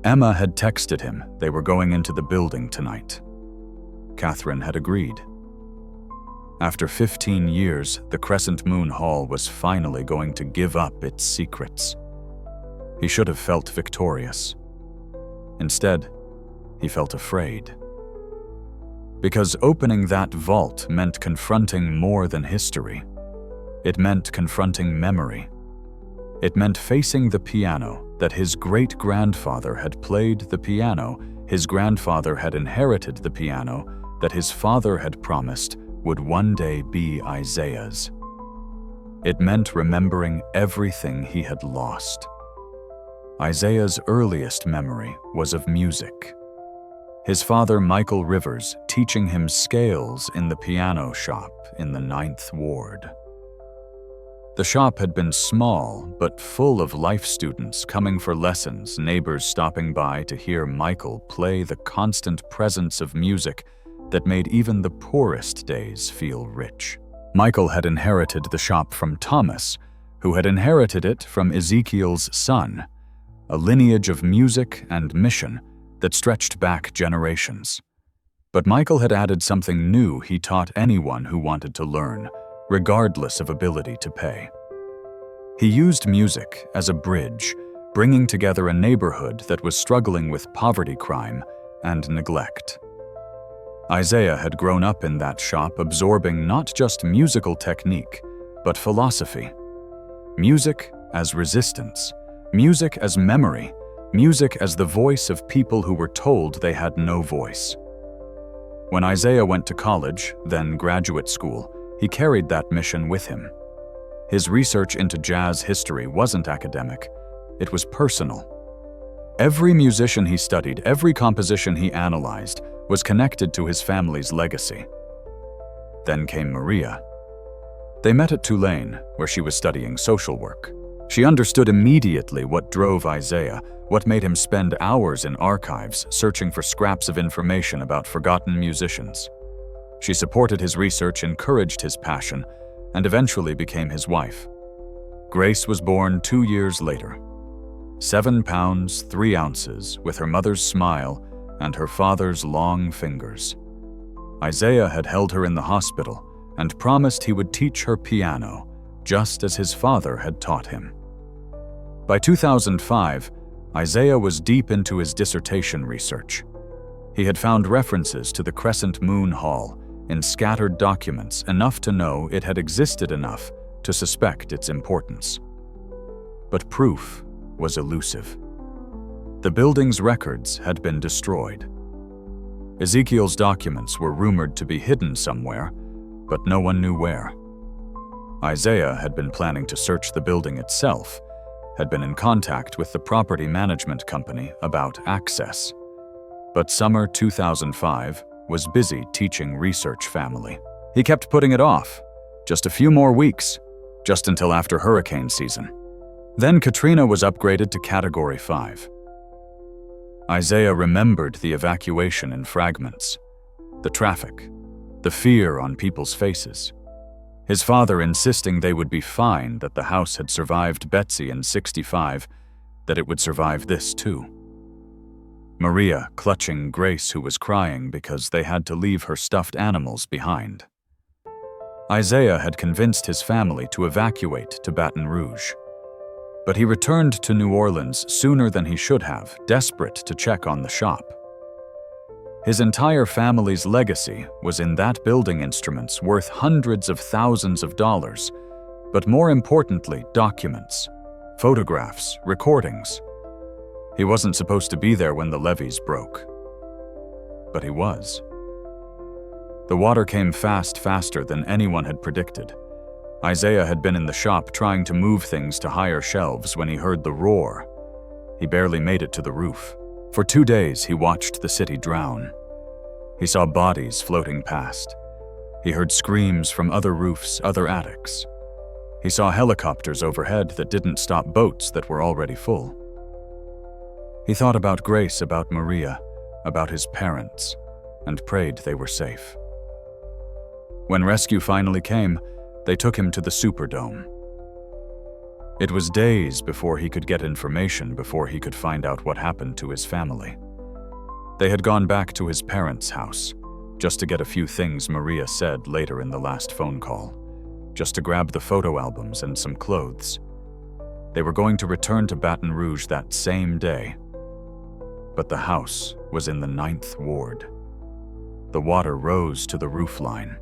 Emma had texted him they were going into the building tonight. Catherine had agreed. After 15 years, the Crescent Moon Hall was finally going to give up its secrets. He should have felt victorious. Instead, he felt afraid. Because opening that vault meant confronting more than history. It meant confronting memory. It meant facing the piano that his great-grandfather had played, the piano his grandfather had inherited, the piano that his father had promised would one day be Isaiah's. It meant remembering everything he had lost. Isaiah's earliest memory was of music. His father, Michael Rivers, teaching him scales in the piano shop in the 9th Ward. The shop had been small, but full of life students coming for lessons, neighbors stopping by to hear Michael play, the constant presence of music that made even the poorest days feel rich. Michael had inherited the shop from Thomas, who had inherited it from Ezekiel's son, a lineage of music and mission that stretched back generations. But Michael had added something new he taught anyone who wanted to learn, regardless of ability to pay. He used music as a bridge, bringing together a neighborhood that was struggling with poverty, crime, and neglect. Isaiah had grown up in that shop, absorbing not just musical technique, but philosophy. Music as resistance, music as memory, music as the voice of people who were told they had no voice. When Isaiah went to college, then graduate school, he carried that mission with him. His research into jazz history wasn't academic, it was personal. Every musician he studied, every composition he analyzed, was connected to his family's legacy. Then came Maria. They met at Tulane, where she was studying social work. She understood immediately what drove Isaiah, what made him spend hours in archives searching for scraps of information about forgotten musicians. She supported his research, encouraged his passion, and eventually became his wife. Grace was born 2 years later. 7 pounds, 3 ounces, with her mother's smile and her father's long fingers. Isaiah had held her in the hospital and promised he would teach her piano, just as his father had taught him. By 2005, Isaiah was deep into his dissertation research. He had found references to the Crescent Moon Hall in scattered documents, enough to know it had existed enough to suspect its importance. But proof was elusive. The building's records had been destroyed. Ezekiel's documents were rumored to be hidden somewhere, but no one knew where. Isaiah had been planning to search the building itself, had been in contact with the property management company about access. But summer 2005 was busy teaching research family. He kept putting it off, just a few more weeks, just until after hurricane season. Then Katrina was upgraded to Category 5. Isaiah remembered the evacuation in fragments, the traffic, the fear on people's faces. His father insisting they would be fine, that the house had survived Betsy in '65, that it would survive this too. Maria clutching Grace, who was crying because they had to leave her stuffed animals behind. Isaiah had convinced his family to evacuate to Baton Rouge. But he returned to New Orleans sooner than he should have, desperate to check on the shop. His entire family's legacy was in that building instruments worth hundreds of thousands of dollars, but more importantly, documents, photographs, recordings. He wasn't supposed to be there when the levees broke. But he was. The water came faster than anyone had predicted. Isaiah had been in the shop trying to move things to higher shelves when he heard the roar. He barely made it to the roof. For 2 days, he watched the city drown. He saw bodies floating past. He heard screams from other roofs, other attics. He saw helicopters overhead that didn't stop boats that were already full. He thought about Grace, about Maria, about his parents, and prayed they were safe. When rescue finally came, they took him to the Superdome. It was days before he could get information, before he could find out what happened to his family. They had gone back to his parents' house, just to get a few things Maria said later in the last phone call, just to grab the photo albums and some clothes. They were going to return to Baton Rouge that same day. But the house was in the 9th ward. The water rose to the roofline.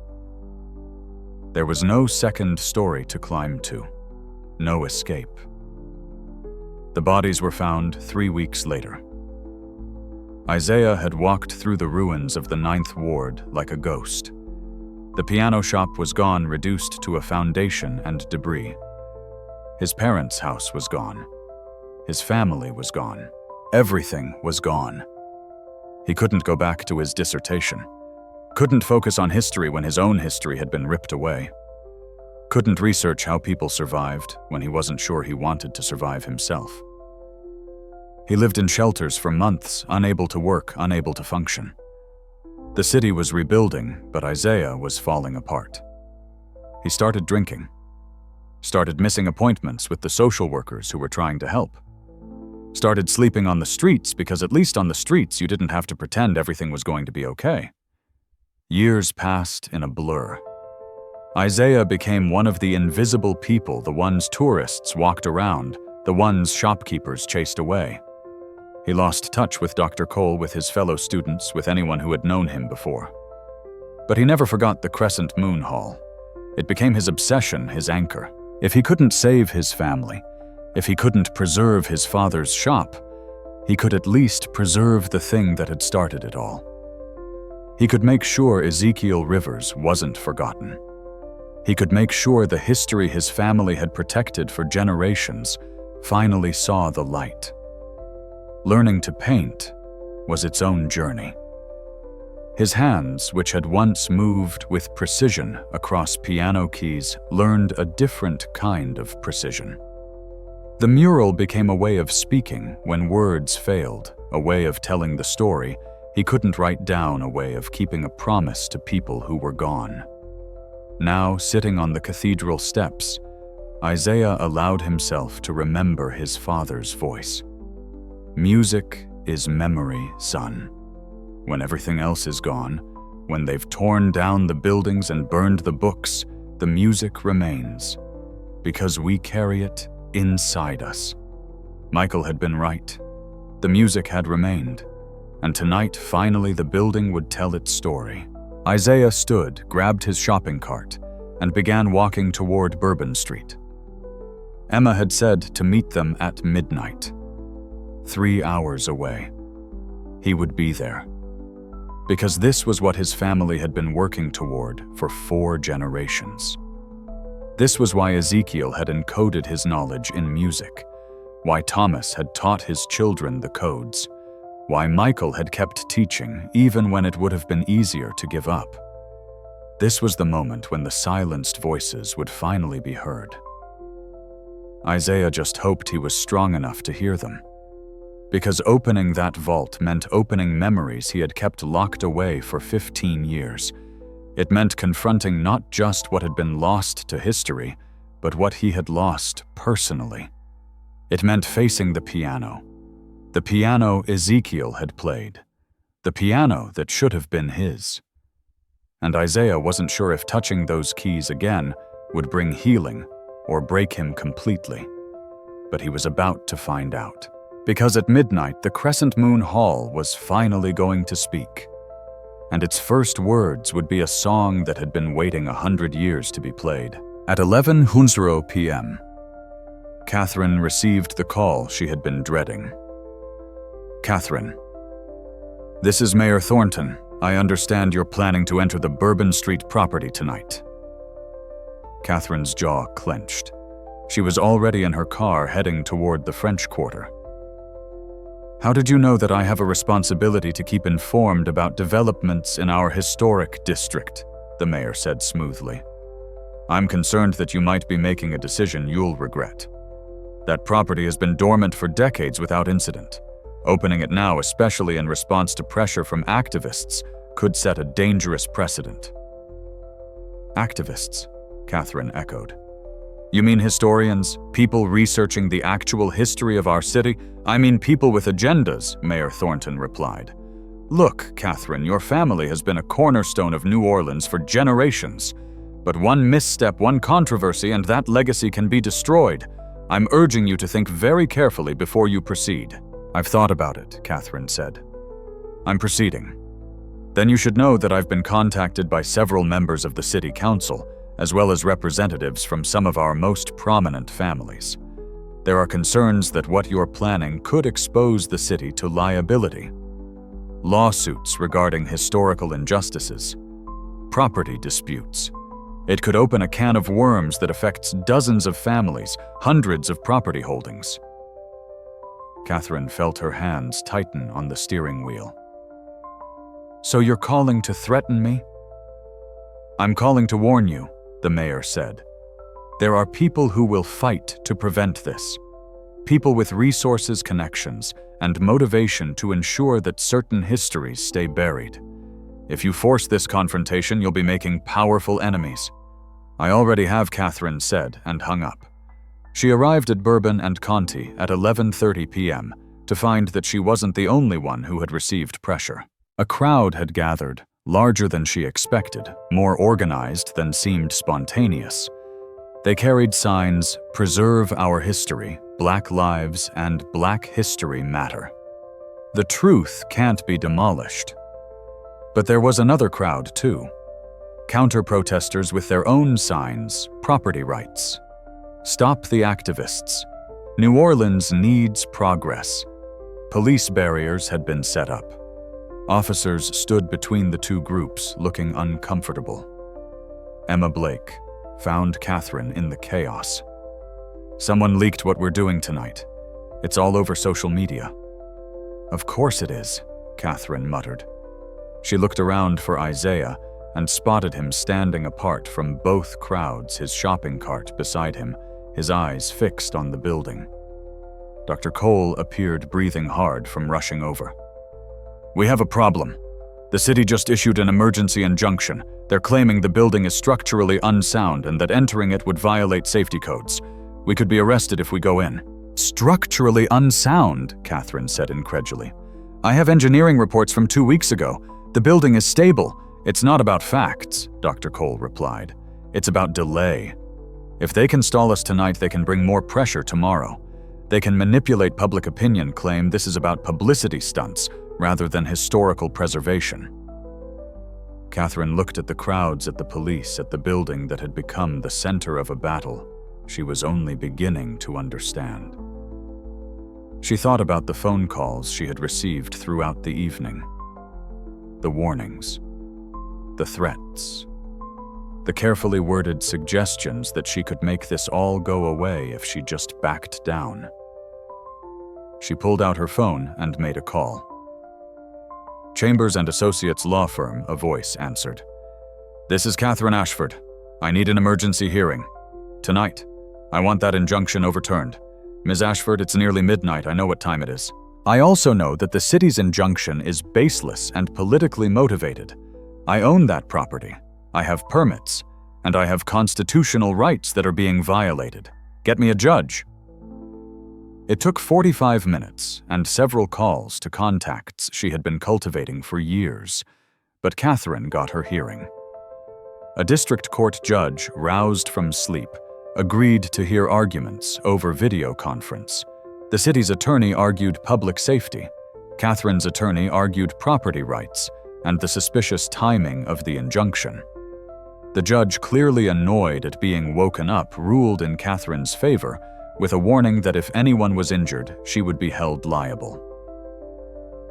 There was no second story to climb to, no escape. The bodies were found 3 weeks later. Isaiah had walked through the ruins of the 9th ward like a ghost. The piano shop was gone, reduced to a foundation and debris. His parents' house was gone. His family was gone. Everything was gone. He couldn't go back to his dissertation. Couldn't focus on history when his own history had been ripped away. Couldn't research how people survived when he wasn't sure he wanted to survive himself. He lived in shelters for months, unable to work, unable to function. The city was rebuilding, but Isaiah was falling apart. He started drinking. Started missing appointments with the social workers who were trying to help. Started sleeping on the streets because at least on the streets you didn't have to pretend everything was going to be okay. Years passed in a blur. Isaiah became one of the invisible people, the ones tourists walked around, the ones shopkeepers chased away. He lost touch with Dr. Cole, with his fellow students, with anyone who had known him before. But he never forgot the Crescent Moon Hall. It became his obsession, his anchor. If he couldn't save his family, if he couldn't preserve his father's shop, he could at least preserve the thing that had started it all. He could make sure Ezekiel Rivers wasn't forgotten. He could make sure the history his family had protected for generations finally saw the light. Learning to paint was its own journey. His hands, which had once moved with precision across piano keys, learned a different kind of precision. The mural became a way of speaking when words failed, a way of telling the story he couldn't write down, a way of keeping a promise to people who were gone. Now, sitting on the cathedral steps, Isaiah allowed himself to remember his father's voice. Music is memory, son. When everything else is gone, when they've torn down the buildings and burned the books, the music remains, because we carry it inside us. Michael had been right. The music had remained, and tonight, finally, the building would tell its story. Isaiah stood, grabbed his shopping cart, and began walking toward Bourbon Street. Emma had said to meet them at midnight. 3 hours away. He would be there. Because this was what his family had been working toward for 4 generations. This was why Ezekiel had encoded his knowledge in music, why Thomas had taught his children the codes, why Michael had kept teaching even when it would have been easier to give up. This was the moment when the silenced voices would finally be heard. Isaiah just hoped he was strong enough to hear them. Because opening that vault meant opening memories he had kept locked away for 15 years. It meant confronting not just what had been lost to history, but what he had lost personally. It meant facing the piano Ezekiel had played, the piano that should have been his. and Isaiah wasn't sure if touching those keys again would bring healing or break him completely. But he was about to find out. Because at midnight, the Crescent Moon Hall was finally going to speak. And its first words would be a song that had been waiting 100 years to be played. At 11:00 p.m., Catherine received the call she had been dreading. Catherine, this is Mayor Thornton. I understand you're planning to enter the Bourbon Street property tonight. Catherine's jaw clenched. She was already in her car heading toward the French Quarter. How did you know that I have a responsibility to keep informed about developments in our historic district? The mayor said smoothly. I'm concerned that you might be making a decision you'll regret. That property has been dormant for decades without incident. Opening it now, especially in response to pressure from activists, could set a dangerous precedent. Activists, Catherine echoed. You mean historians, people researching the actual history of our city? I mean people with agendas, Mayor Thornton replied. Look, Catherine, your family has been a cornerstone of New Orleans for generations. But one misstep, one controversy, and that legacy can be destroyed. I'm urging you to think very carefully before you proceed. I've thought about it, Catherine said. I'm proceeding. Then you should know that I've been contacted by several members of the city council, as well as representatives from some of our most prominent families. There are concerns that what you're planning could expose the city to liability. Lawsuits regarding historical injustices, property disputes. It could open a can of worms that affects dozens of families, hundreds of property holdings. Catherine felt her hands tighten on the steering wheel. So you're calling to threaten me? I'm calling to warn you, the mayor said. There are people who will fight to prevent this. People with resources, connections, and motivation to ensure that certain histories stay buried. If you force this confrontation, you'll be making powerful enemies. I already have, Catherine said, and hung up. She arrived at Bourbon and Conti at 11:30 p.m. to find that she wasn't the only one who had received pressure. A crowd had gathered, larger than she expected, more organized than seemed spontaneous. They carried signs, "Preserve our history, Black lives, and Black history matter." The truth can't be demolished. But there was another crowd, too. Counter-protesters with their own signs, property rights. Stop the activists. New Orleans needs progress. Police barriers had been set up. Officers stood between the two groups, looking uncomfortable. Emma Blake found Catherine in the chaos. Someone leaked what we're doing tonight. It's all over social media. Of course it is, Catherine muttered. She looked around for Isaiah and spotted him standing apart from both crowds, his shopping cart beside him, his eyes fixed on the building. Dr. Cole appeared breathing hard from rushing over. We have a problem. The city just issued an emergency injunction. They're claiming the building is structurally unsound and that entering it would violate safety codes. We could be arrested if we go in. Structurally unsound, Catherine said incredulously. I have engineering reports from 2 weeks ago. The building is stable. It's not about facts, Dr. Cole replied. It's about delay. If they can stall us tonight, they can bring more pressure tomorrow. They can manipulate public opinion, claim this is about publicity stunts rather than historical preservation. Catherine looked at the crowds, at the police, at the building that had become the center of a battle she was only beginning to understand. She thought about the phone calls she had received throughout the evening. The warnings, the threats, the carefully worded suggestions that she could make this all go away if she just backed down. She pulled out her phone and made a call. Chambers and Associates law firm, a voice answered. This is Catherine Ashford. I need an emergency hearing. Tonight. I want that injunction overturned. Ms. Ashford, it's nearly midnight. I know what time it is. I also know that the city's injunction is baseless and politically motivated. I own that property. I have permits. And I have constitutional rights that are being violated. Get me a judge. It took 45 minutes and several calls to contacts she had been cultivating for years, but Catherine got her hearing. A district court judge, roused from sleep, agreed to hear arguments over video conference. The city's attorney argued public safety. Catherine's attorney argued property rights and the suspicious timing of the injunction. The judge, clearly annoyed at being woken up, ruled in Catherine's favor, with a warning that if anyone was injured, she would be held liable.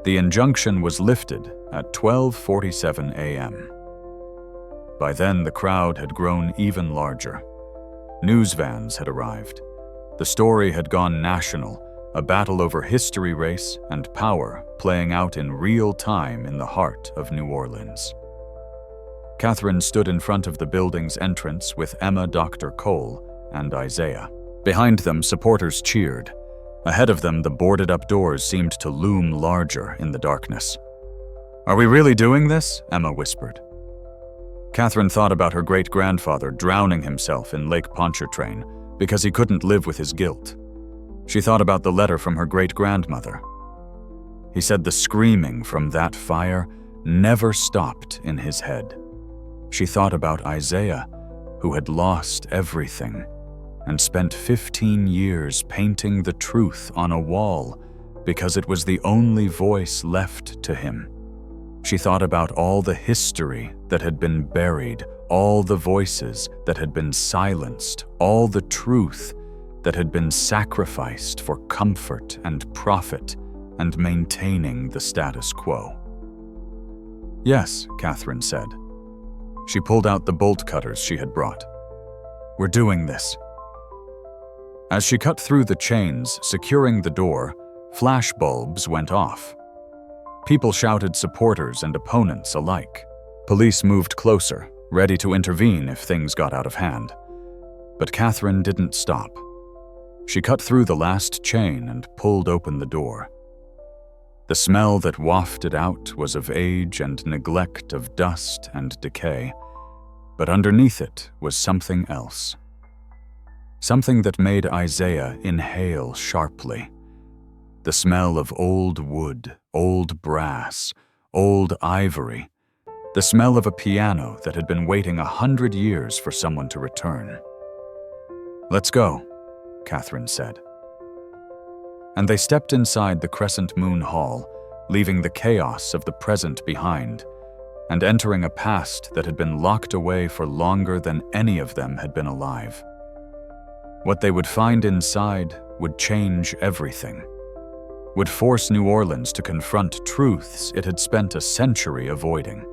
The injunction was lifted at 12:47 a.m. By then, the crowd had grown even larger. News vans had arrived. The story had gone national, a battle over history, race, and power playing out in real time in the heart of New Orleans. Catherine stood in front of the building's entrance with Emma, Dr. Cole, and Isaiah. Behind them, supporters cheered. Ahead of them, the boarded-up doors seemed to loom larger in the darkness. "Are we really doing this?" Emma whispered. Catherine thought about her great-grandfather drowning himself in Lake Pontchartrain because he couldn't live with his guilt. She thought about the letter from her great-grandmother. He said the screaming from that fire never stopped in his head. She thought about Isaiah, who had lost everything and spent 15 years painting the truth on a wall because it was the only voice left to him. She thought about all the history that had been buried, all the voices that had been silenced, all the truth that had been sacrificed for comfort and profit and maintaining the status quo. "Yes," Catherine said. She pulled out the bolt cutters she had brought. "We're doing this." As she cut through the chains securing the door, flash bulbs went off. People shouted, supporters and opponents alike. Police moved closer, ready to intervene if things got out of hand. But Catherine didn't stop. She cut through the last chain and pulled open the door. The smell that wafted out was of age and neglect, of dust and decay. But underneath it was something else. Something that made Isaiah inhale sharply. The smell of old wood, old brass, old ivory. The smell of a piano that had been waiting 100 years for someone to return. "Let's go," Catherine said. And they stepped inside the Crescent Moon Hall, leaving the chaos of the present behind, and entering a past that had been locked away for longer than any of them had been alive. What they would find inside would change everything, would force New Orleans to confront truths it had spent a century avoiding,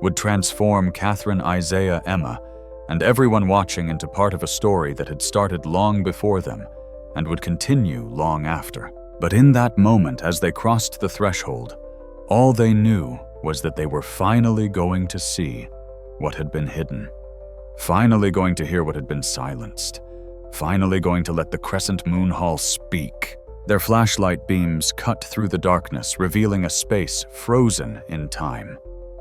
would transform Catherine, Isaiah, Emma, and everyone watching into part of a story that had started long before them and would continue long after. But in that moment, as they crossed the threshold, all they knew was that they were finally going to see what had been hidden, finally going to hear what had been silenced, finally going to let the Crescent Moon Hall speak. Their flashlight beams cut through the darkness, revealing a space frozen in time.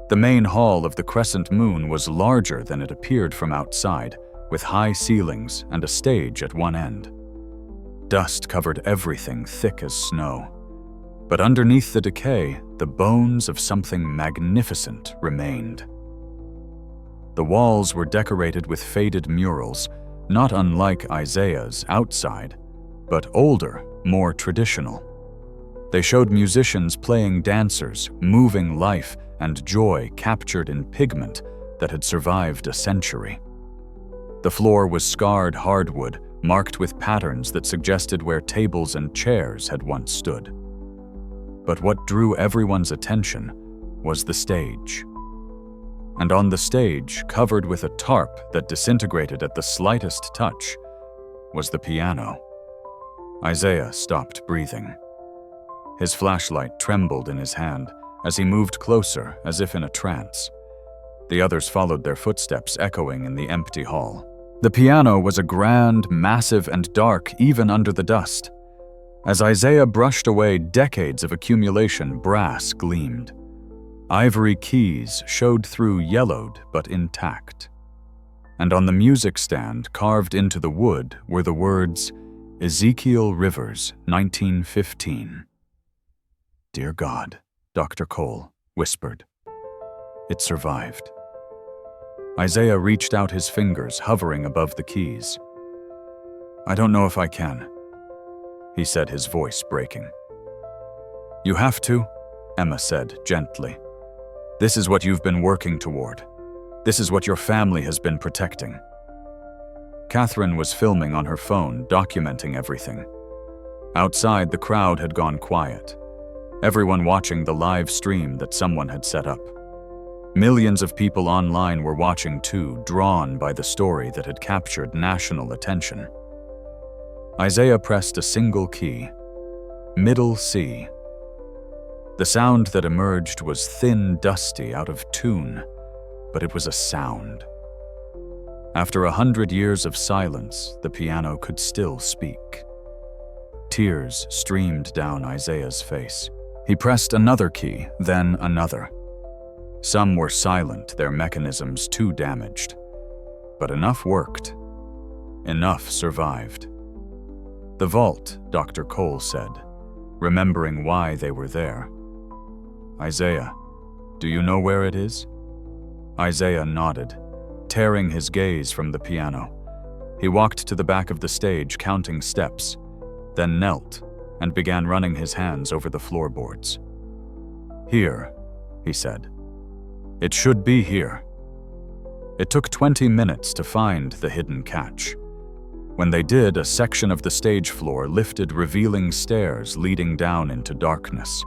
The main hall of the Crescent Moon was larger than it appeared from outside, with high ceilings and a stage at one end. Dust covered everything thick as snow. But underneath the decay, the bones of something magnificent remained. The walls were decorated with faded murals, not unlike Isaiah's outside, but older, more traditional. They showed musicians playing dancers, moving life and joy captured in pigment that had survived a century. The floor was scarred hardwood, marked with patterns that suggested where tables and chairs had once stood. But what drew everyone's attention was the stage. And on the stage, covered with a tarp that disintegrated at the slightest touch, was the piano. Isaiah stopped breathing. His flashlight trembled in his hand as he moved closer, as if in a trance. The others followed their footsteps, echoing in the empty hall. The piano was a grand, massive, and dark even under the dust. As Isaiah brushed away decades of accumulation, brass gleamed. Ivory keys showed through, yellowed but intact. And on the music stand, carved into the wood, were the words, "Ezekiel Rivers, 1915. "Dear God," Dr. Cole whispered. "It survived." Isaiah reached out his fingers, hovering above the keys. "I don't know if I can," he said, his voice breaking. "You have to," Emma said gently. "This is what you've been working toward. This is what your family has been protecting." Catherine was filming on her phone, documenting everything. Outside, the crowd had gone quiet, everyone watching the live stream that someone had set up. Millions of people online were watching too, drawn by the story that had captured national attention. Isaiah pressed a single key, middle C. The sound that emerged was thin, dusty, out of tune, but it was a sound. After 100 years of silence, the piano could still speak. Tears streamed down Isaiah's face. He pressed another key, then another. Some were silent, their mechanisms too damaged. But enough worked. Enough survived. "The vault," Dr. Cole said, remembering why they were there. "Isaiah, do you know where it is?" Isaiah nodded, tearing his gaze from the piano. He walked to the back of the stage, counting steps, then knelt and began running his hands over the floorboards. "Here," he said. "It should be here." It took 20 minutes to find the hidden catch. When they did, a section of the stage floor lifted, revealing stairs leading down into darkness.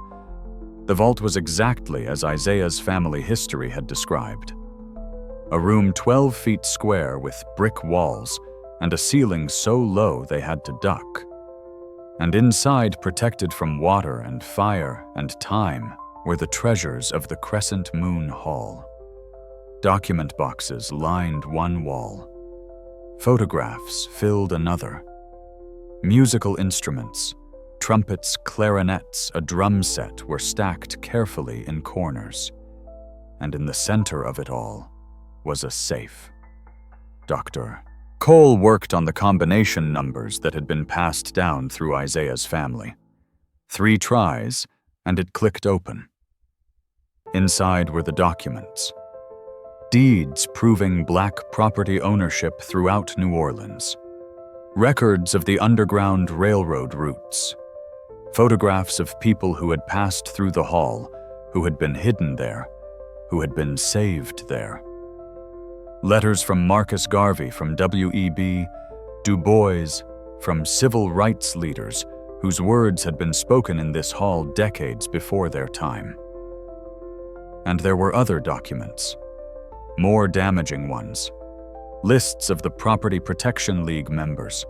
The vault was exactly as Isaiah's family history had described. A room 12 feet square with brick walls and a ceiling so low they had to duck. And inside, protected from water and fire and time, were the treasures of the Crescent Moon Hall. Document boxes lined one wall. Photographs filled another. Musical instruments, trumpets, clarinets, a drum set were stacked carefully in corners. And in the center of it all was a safe. Dr. Cole worked on the combination numbers that had been passed down through Isaiah's family. 3 tries, and it clicked open. Inside were the documents. Deeds proving Black property ownership throughout New Orleans. Records of the Underground Railroad routes. Photographs of people who had passed through the hall, who had been hidden there, who had been saved there. Letters from Marcus Garvey, from W.E.B. Du Bois, from civil rights leaders whose words had been spoken in this hall decades before their time. And there were other documents, more damaging ones. Lists of the Property Protection League members,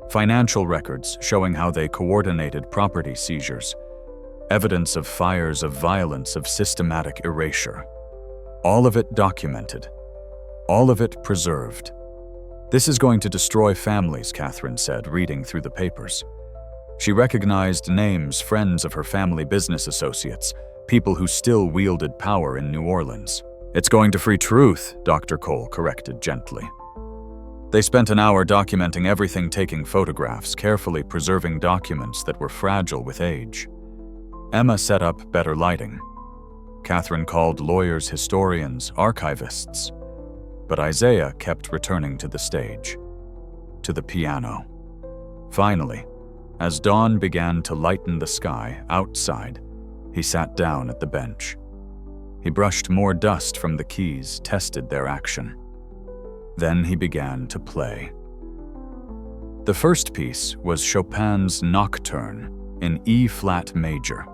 financial records showing how they coordinated property seizures, evidence of fires of violence, of systematic erasure. All of it documented. All of it preserved. "This is going to destroy families," Catherine said, reading through the papers. She recognized names, friends of her family, business associates, people who still wielded power in New Orleans. "It's going to free truth," Dr. Cole corrected gently. They spent an hour documenting everything, taking photographs, carefully preserving documents that were fragile with age. Emma set up better lighting. Catherine called lawyers, historians, archivists. But Isaiah kept returning to the stage, to the piano. Finally, as dawn began to lighten the sky outside, he sat down at the bench. He brushed more dust from the keys, tested their action. Then he began to play. The first piece was Chopin's Nocturne in E-flat major.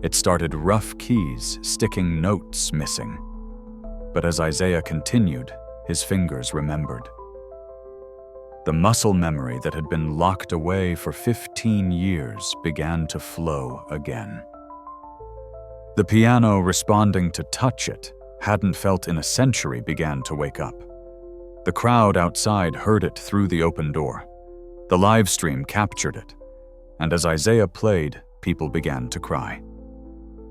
It started rough keys, sticking notes missing. But as Isaiah continued, his fingers remembered. The muscle memory that had been locked away for 15 years began to flow again. The piano, responding to touch it hadn't felt in a century, began to wake up. The crowd outside heard it through the open door. The live stream captured it. And as Isaiah played, people began to cry.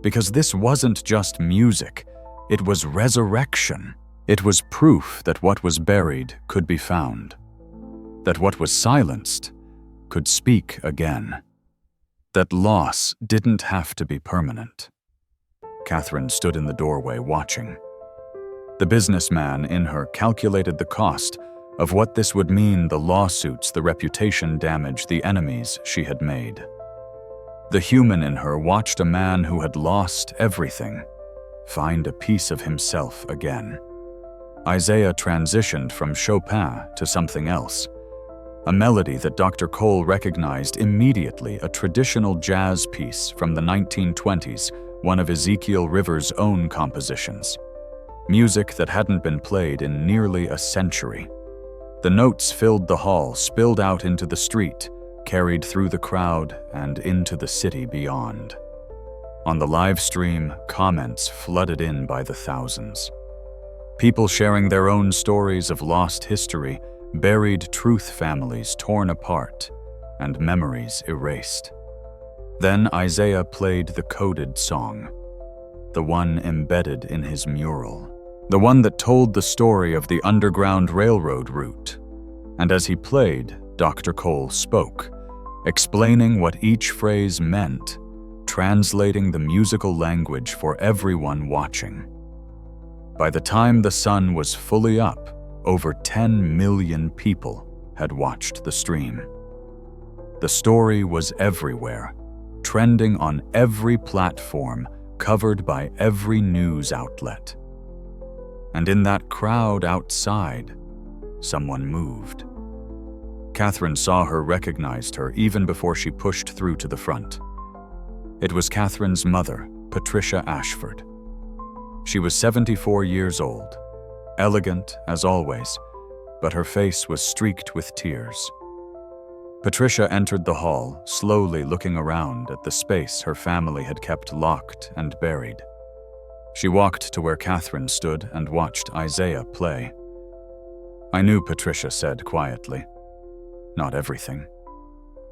Because this wasn't just music. It was resurrection. It was proof that what was buried could be found. That what was silenced could speak again. That loss didn't have to be permanent. Catherine stood in the doorway watching. The businessman in her calculated the cost of what this would mean: the lawsuits, the reputation damage, the enemies she had made. The human in her watched a man who had lost everything find a piece of himself again. Isaiah transitioned from Chopin to something else. A melody that Dr. Cole recognized immediately, a traditional jazz piece from the 1920s, one of Ezekiel Rivers' own compositions. Music that hadn't been played in nearly a century. The notes filled the hall, spilled out into the street, carried through the crowd and into the city beyond. On the live stream, comments flooded in by the thousands. People sharing their own stories of lost history, buried truth families torn apart, and memories erased. Then Isaiah played the coded song, the one embedded in his mural, the one that told the story of the Underground Railroad route. And as he played, Dr. Cole spoke, explaining what each phrase meant, translating the musical language for everyone watching. By the time the sun was fully up, over 10 million people had watched the stream. The story was everywhere, trending on every platform, covered by every news outlet. And in that crowd outside, someone moved. Catherine saw her, recognized her, even before she pushed through to the front. It was Catherine's mother, Patricia Ashford. She was 74 years old, elegant as always, but her face was streaked with tears. Patricia entered the hall, slowly looking around at the space her family had kept locked and buried. She walked to where Catherine stood and watched Isaiah play. "I knew," Patricia said quietly. "Not everything,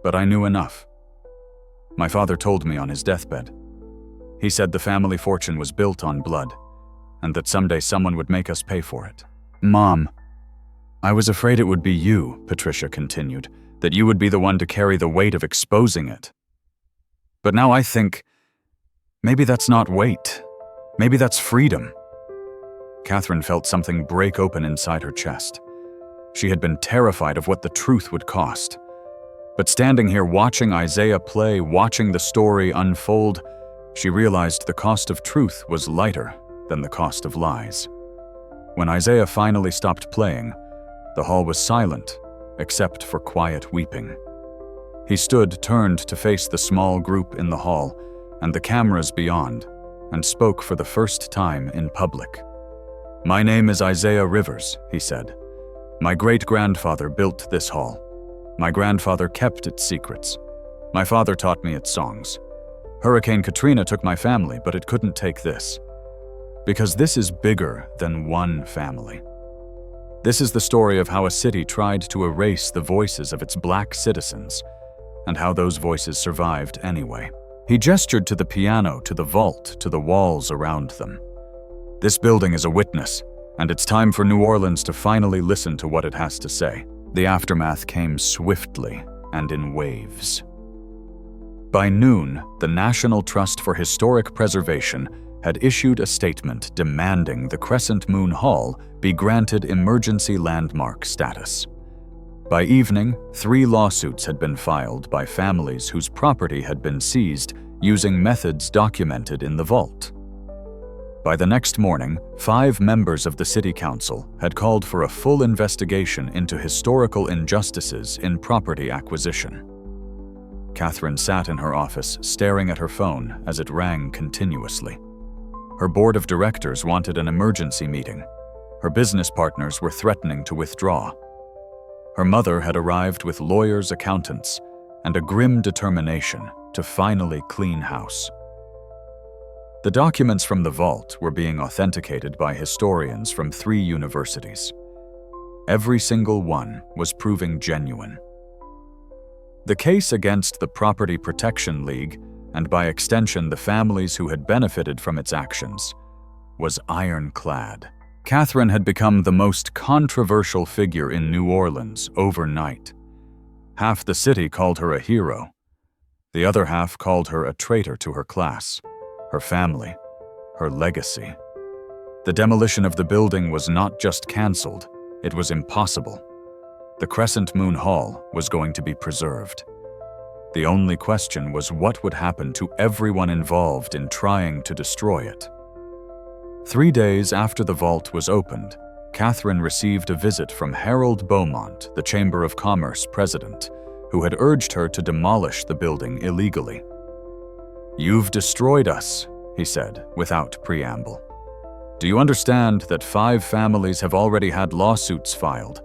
but I knew enough. My father told me on his deathbed. He said the family fortune was built on blood, and that someday someone would make us pay for it." "Mom, I was afraid it would be you," Patricia continued, "that you would be the one to carry the weight of exposing it. But now I think, maybe that's not weight. Maybe that's freedom." Catherine felt something break open inside her chest. She had been terrified of what the truth would cost. But standing here watching Isaiah play, watching the story unfold, she realized the cost of truth was lighter than the cost of lies. When Isaiah finally stopped playing, the hall was silent, except for quiet weeping. He stood, turned to face the small group in the hall and the cameras beyond, and spoke for the first time in public. "My name is Isaiah Rivers," he said. "My great-grandfather built this hall. My grandfather kept its secrets. My father taught me its songs. Hurricane Katrina took my family, but it couldn't take this. Because this is bigger than one family. This is the story of how a city tried to erase the voices of its black citizens, and how those voices survived anyway." He gestured to the piano, to the vault, to the walls around them. "This building is a witness, and it's time for New Orleans to finally listen to what it has to say." The aftermath came swiftly and in waves. By noon, the National Trust for Historic Preservation had issued a statement demanding the Crescent Moon Hall be granted emergency landmark status. By evening, 3 lawsuits had been filed by families whose property had been seized using methods documented in the vault. By the next morning, 5 members of the City Council had called for a full investigation into historical injustices in property acquisition. Catherine sat in her office, staring at her phone as it rang continuously. Her board of directors wanted an emergency meeting. Her business partners were threatening to withdraw. Her mother had arrived with lawyers, accountants, and a grim determination to finally clean house. The documents from the vault were being authenticated by historians from 3 universities. Every single one was proving genuine. The case against the Property Protection League, and by extension the families who had benefited from its actions, was ironclad. Catherine had become the most controversial figure in New Orleans overnight. Half the city called her a hero. The other half called her a traitor to her class, her family, her legacy. The demolition of the building was not just cancelled, it was impossible. The Crescent Moon Hall was going to be preserved. The only question was what would happen to everyone involved in trying to destroy it. 3 days after the vault was opened, Catherine received a visit from Harold Beaumont, the Chamber of Commerce president, who had urged her to demolish the building illegally. "You've destroyed us," he said, without preamble. "Do you understand that 5 families have already had lawsuits filed?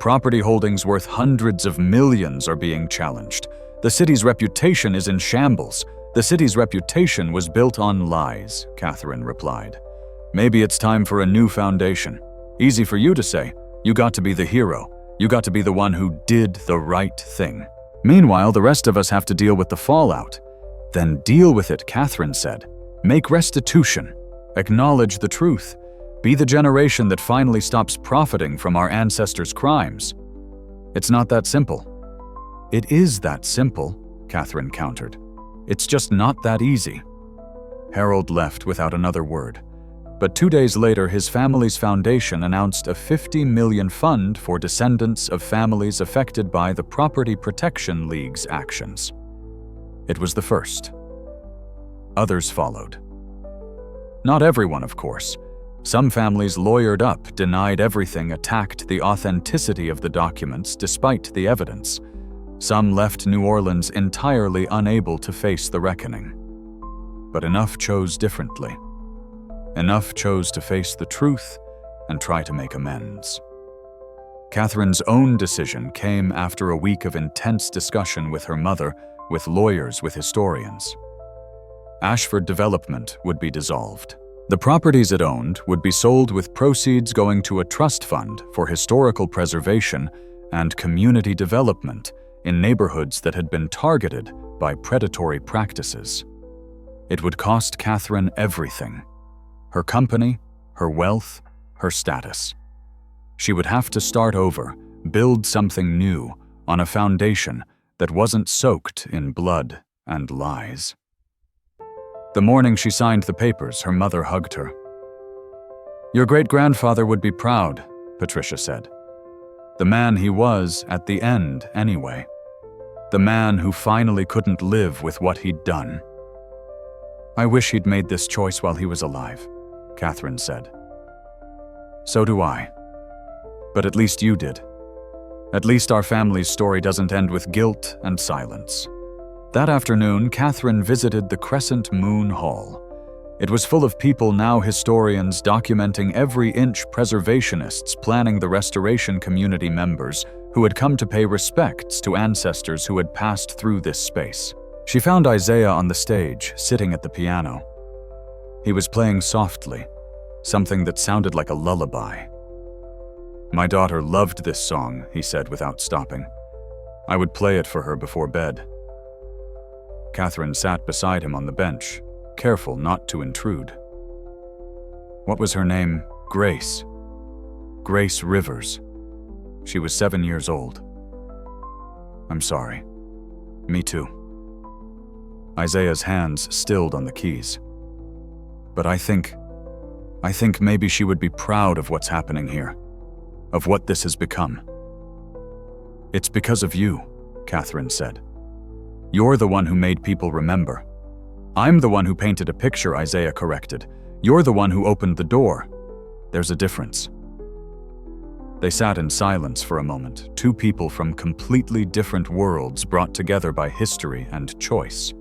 Property holdings worth hundreds of millions are being challenged. The city's reputation is in shambles. The city's reputation was built on lies," Catherine replied. "Maybe it's time for a new foundation. Easy for you to say. You got to be the hero. You got to be the one who did the right thing. Meanwhile, the rest of us have to deal with the fallout." "Then deal with it," Catherine said. "Make restitution. Acknowledge the truth. Be the generation that finally stops profiting from our ancestors' crimes." "It's not that simple." "It is that simple," Catherine countered. "It's just not that easy." Harold left without another word. But 2 days later, his family's foundation announced a $50 million fund for descendants of families affected by the Property Protection League's actions. It was the first. Others followed. Not everyone, of course. Some families lawyered up, denied everything, attacked the authenticity of the documents despite the evidence. Some left New Orleans entirely unable to face the reckoning. But enough chose differently. Enough chose to face the truth and try to make amends. Catherine's own decision came after a week of intense discussion with her mother, with lawyers, with historians. Ashford Development would be dissolved. The properties it owned would be sold with proceeds going to a trust fund for historical preservation and community development in neighborhoods that had been targeted by predatory practices. It would cost Catherine everything: her company, her wealth, her status. She would have to start over, build something new on a foundation that wasn't soaked in blood and lies. The morning she signed the papers, her mother hugged her. "Your great-grandfather would be proud," Patricia said. "The man he was at the end, anyway. The man who finally couldn't live with what he'd done." "I wish he'd made this choice while he was alive," Catherine said. "So do I. But at least you did. At least our family's story doesn't end with guilt and silence." That afternoon, Catherine visited the Crescent Moon Hall. It was full of people, now historians, documenting every inch, preservationists planning the restoration community members who had come to pay respects to ancestors who had passed through this space. She found Isaiah on the stage, sitting at the piano. He was playing softly, something that sounded like a lullaby. "My daughter loved this song," he said without stopping. "I would play it for her before bed." Catherine sat beside him on the bench, careful not to intrude. "What was her name?" "Grace. Grace Rivers. She was 7 years old." "I'm sorry." "Me too." Isaiah's hands stilled on the keys. "But I think maybe she would be proud of what's happening here, of what this has become." "It's because of you," Catherine said. "You're the one who made people remember. I'm the one who painted a picture," Isaiah corrected. "You're the one who opened the door. There's a difference." They sat in silence for a moment, two people from completely different worlds brought together by history and choice.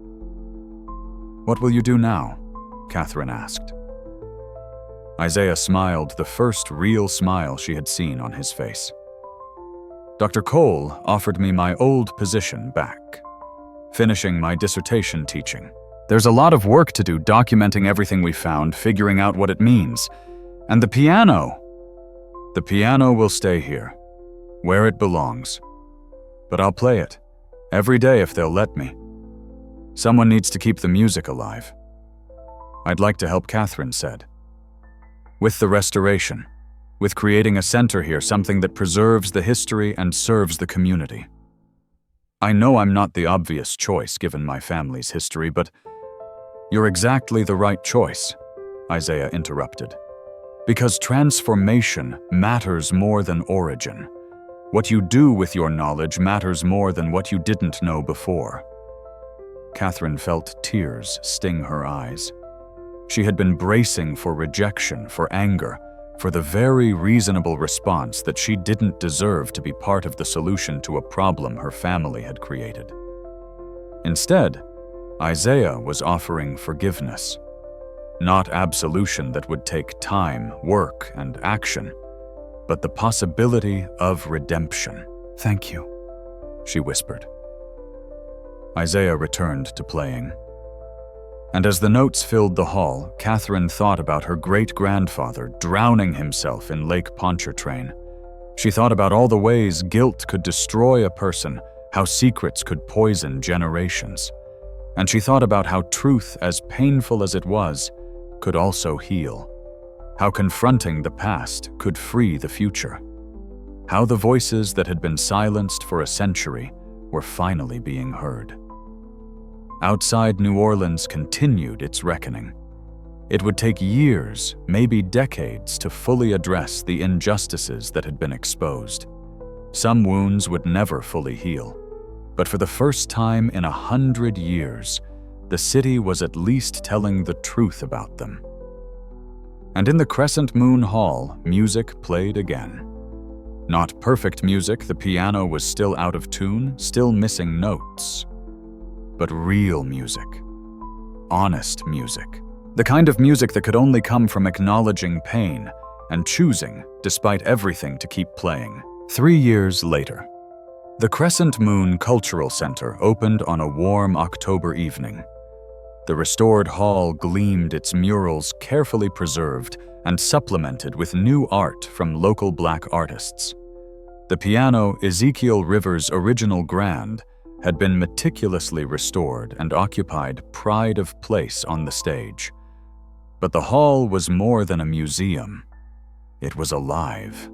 "What will you do now?" Catherine asked. Isaiah smiled, the first real smile she had seen on his face. "Dr. Cole offered me my old position back, finishing my dissertation teaching. There's a lot of work to do documenting everything we found, figuring out what it means. And the piano will stay here, where it belongs. But I'll play it, every day if they'll let me. Someone needs to keep the music alive." "I'd like to help," Catherine said. "With the restoration, with creating a center here, something that preserves the history and serves the community. I know I'm not the obvious choice given my family's history, but..." "You're exactly the right choice," Isaiah interrupted. Because transformation matters more than origin. What you do with your knowledge matters more than what you didn't know before. Catherine felt tears sting her eyes. She had been bracing for rejection, for anger, for the very reasonable response that she didn't deserve to be part of the solution to a problem her family had created. Instead, Isaiah was offering forgiveness. Not absolution that would take time, work, and action, but the possibility of redemption. "Thank you," she whispered. Isaiah returned to playing. And as the notes filled the hall, Catherine thought about her great-grandfather drowning himself in Lake Pontchartrain. She thought about all the ways guilt could destroy a person, how secrets could poison generations. And she thought about how truth, as painful as it was, could also heal. How confronting the past could free the future. How the voices that had been silenced for a century were finally being heard. Outside New Orleans continued its reckoning. It would take years, maybe decades, to fully address the injustices that had been exposed. Some wounds would never fully heal, but for the first time in 100 years, the city was at least telling the truth about them. And in the Crescent Moon Hall, music played again. Not perfect music, the piano was still out of tune, still missing notes. But real music. Honest music. The kind of music that could only come from acknowledging pain and choosing, despite everything, to keep playing. 3 years later, the Crescent Moon Cultural Center opened on a warm October evening. The restored hall gleamed, its murals carefully preserved and supplemented with new art from local Black artists. The piano, Ezekiel Rivers' original grand, had been meticulously restored and occupied pride of place on the stage. But the hall was more than a museum. It was alive.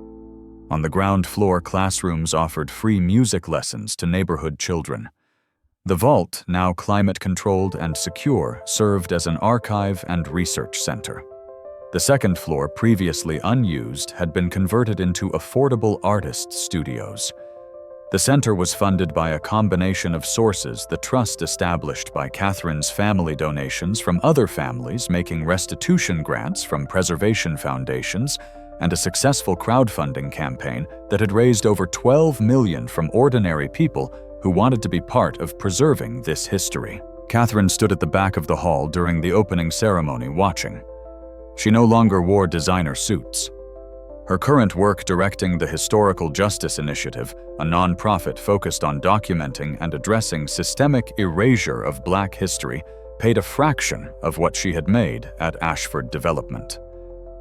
On the ground floor, classrooms offered free music lessons to neighborhood children. The vault, now climate-controlled and secure, served as an archive and research center. The second floor, previously unused, had been converted into affordable artist studios. The center was funded by a combination of sources: the trust established by Catherine's family, donations from other families making restitution grants from preservation foundations, and a successful crowdfunding campaign that had raised over $12 million from ordinary people who wanted to be part of preserving this history. Catherine stood at the back of the hall during the opening ceremony watching. She no longer wore designer suits. Her current work directing the Historical Justice Initiative, a nonprofit focused on documenting and addressing systemic erasure of Black history, paid a fraction of what she had made at Ashford Development.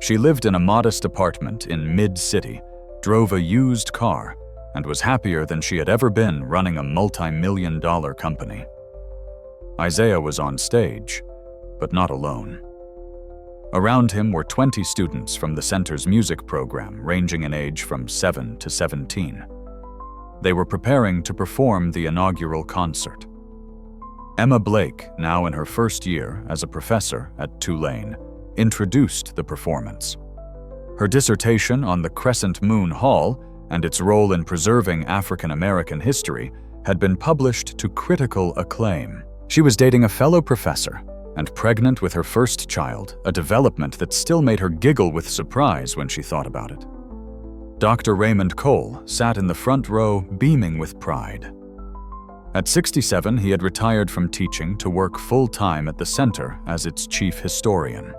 She lived in a modest apartment in mid-city, drove a used car, and was happier than she had ever been running a multi-million-dollar company. Isaiah was on stage, but not alone. Around him were 20 students from the center's music program, ranging in age from 7 to 17. They were preparing to perform the inaugural concert. Emma Blake, now in her first year as a professor at Tulane, introduced the performance. Her dissertation on the Crescent Moon Hall and its role in preserving African American history had been published to critical acclaim. She was dating a fellow professor and pregnant with her first child, a development that still made her giggle with surprise when she thought about it. Dr. Raymond Cole sat in the front row, beaming with pride. At 67, he had retired from teaching to work full-time at the center as its chief historian.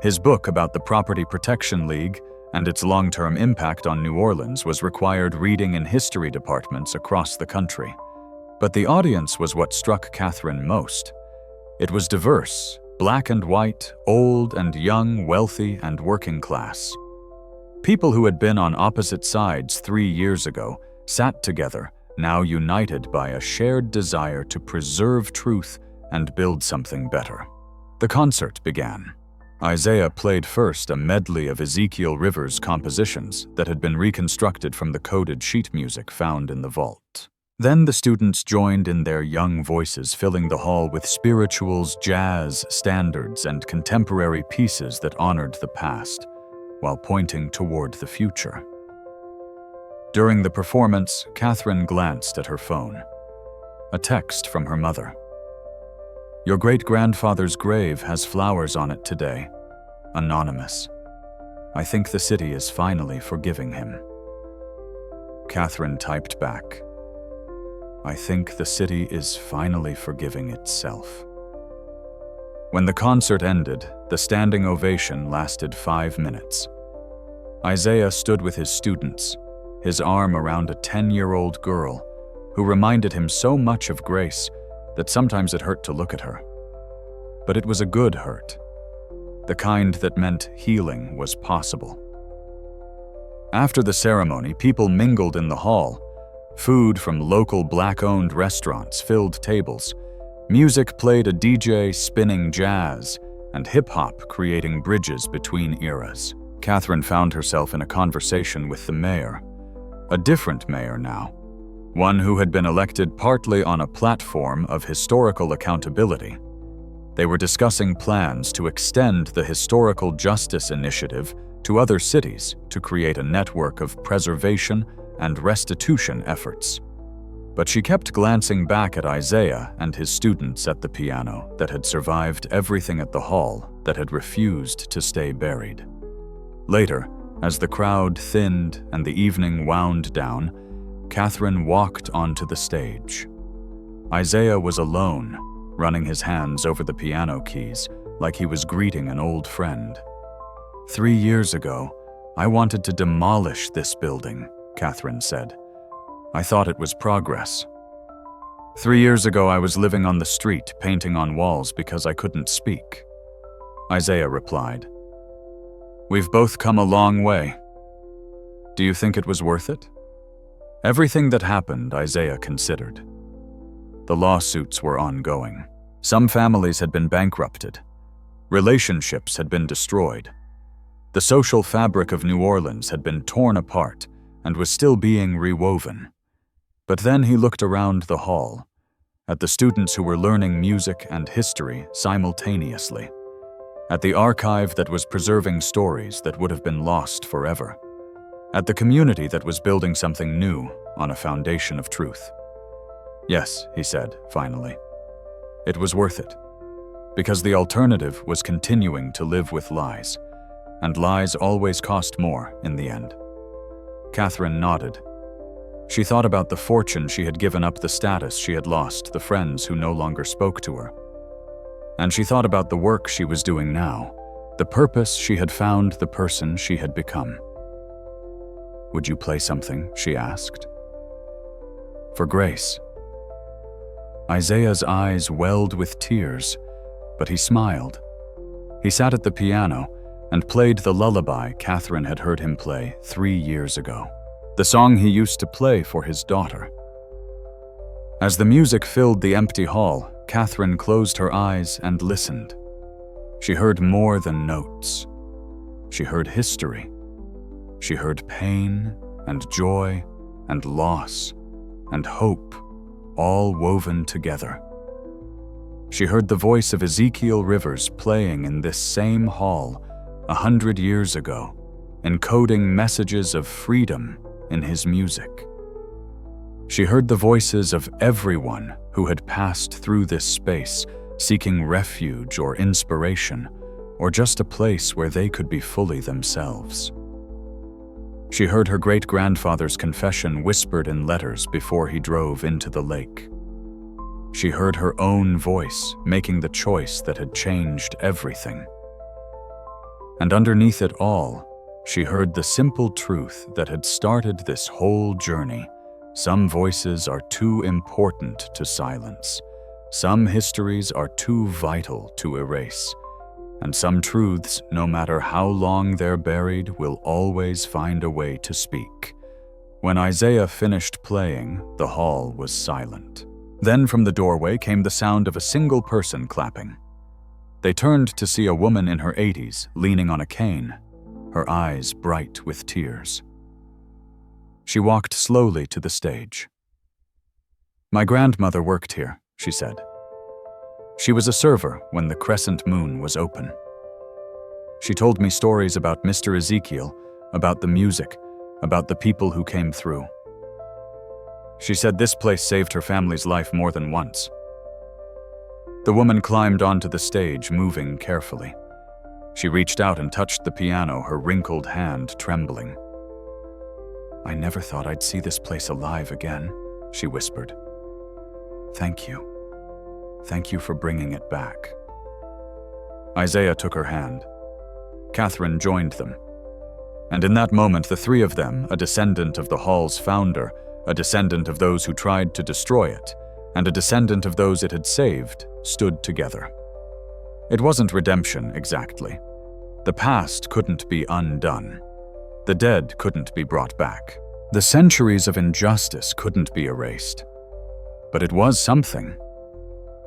His book about the Property Protection League and its long-term impact on New Orleans was required reading in history departments across the country. But the audience was what struck Catherine most. It was diverse, Black and white, old and young, wealthy and working class. People who had been on opposite sides 3 years ago sat together, now united by a shared desire to preserve truth and build something better. The concert began. Isaiah played first a medley of Ezekiel Rivers' compositions that had been reconstructed from the coded sheet music found in the vault. Then the students joined in, their young voices filling the hall with spirituals, jazz, standards, and contemporary pieces that honored the past. while pointing toward the future. During the performance, Catherine glanced at her phone. A text from her mother. "Your great-grandfather's grave has flowers on it today. Anonymous. I think the city is finally forgiving him." Catherine typed back, "I think the city is finally forgiving itself." When the concert ended, the standing ovation lasted 5 minutes. Isaiah stood with his students, his arm around a 10-year-old girl who reminded him so much of Grace that sometimes it hurt to look at her. But it was a good hurt, the kind that meant healing was possible. After the ceremony, people mingled in the hall. Food from local Black-owned restaurants filled tables. Music played a DJ spinning jazz, and hip-hop creating bridges between eras. Catherine found herself in a conversation with the mayor. A different mayor now. One who had been elected partly on a platform of historical accountability. They were discussing plans to extend the Historical Justice Initiative to other cities to create a network of preservation and restitution efforts. But she kept glancing back at Isaiah and his students at the piano that had survived everything at the hall that had refused to stay buried. Later, as the crowd thinned and the evening wound down, Catherine walked onto the stage. Isaiah was alone, running his hands over the piano keys like he was greeting an old friend. "3 years ago, I wanted to demolish this building," Catherine said. "I thought it was progress. 3 years ago, I was living on the street, painting on walls because I couldn't speak." Isaiah replied, "We've both come a long way. Do you think it was worth it?" Everything that happened, Isaiah considered. The lawsuits were ongoing. Some families had been bankrupted. Relationships had been destroyed. The social fabric of New Orleans had been torn apart and was still being rewoven. But then he looked around the hall, at the students who were learning music and history simultaneously, at the archive that was preserving stories that would have been lost forever, at the community that was building something new on a foundation of truth. "Yes," he said, finally. "It was worth it. Because the alternative was continuing to live with lies, and lies always cost more in the end." Catherine nodded. She thought about the fortune she had given up, the status she had lost, the friends who no longer spoke to her. And she thought about the work she was doing now, the purpose she had found, the person she had become. "Would you play something?" she asked. "For Grace." Isaiah's eyes welled with tears, but he smiled. He sat at the piano and played the lullaby Catherine had heard him play 3 years ago, the song he used to play for his daughter. As the music filled the empty hall, Catherine closed her eyes and listened. She heard more than notes. She heard history. She heard pain and joy and loss and hope, all woven together. She heard the voice of Ezekiel Rivers playing in this same hall 100 years ago, encoding messages of freedom in his music. She heard the voices of everyone who had passed through this space, seeking refuge or inspiration, or just a place where they could be fully themselves. She heard her great-grandfather's confession whispered in letters before he drove into the lake. She heard her own voice making the choice that had changed everything. And underneath it all, she heard the simple truth that had started this whole journey. Some voices are too important to silence. Some histories are too vital to erase. And some truths, no matter how long they're buried, will always find a way to speak. When Isaiah finished playing, the hall was silent. Then from the doorway came the sound of a single person clapping. They turned to see a woman in her 80s, leaning on a cane, her eyes bright with tears. She walked slowly to the stage. "My grandmother worked here," she said. "She was a server when the crescent moon was open. She told me stories about Mr. Ezekiel, about the music, about the people who came through. She said this place saved her family's life more than once. The woman climbed onto the stage, moving carefully. She reached out and touched the piano, her wrinkled hand trembling. "I never thought I'd see this place alive again," she whispered. "Thank you. Thank you for bringing it back." Isaiah took her hand. Catherine joined them. And in that moment, the three of them, a descendant of the hall's founder, a descendant of those who tried to destroy it, and a descendant of those it had saved, stood together. It wasn't redemption, exactly. The past couldn't be undone. The dead couldn't be brought back. The centuries of injustice couldn't be erased. But it was something.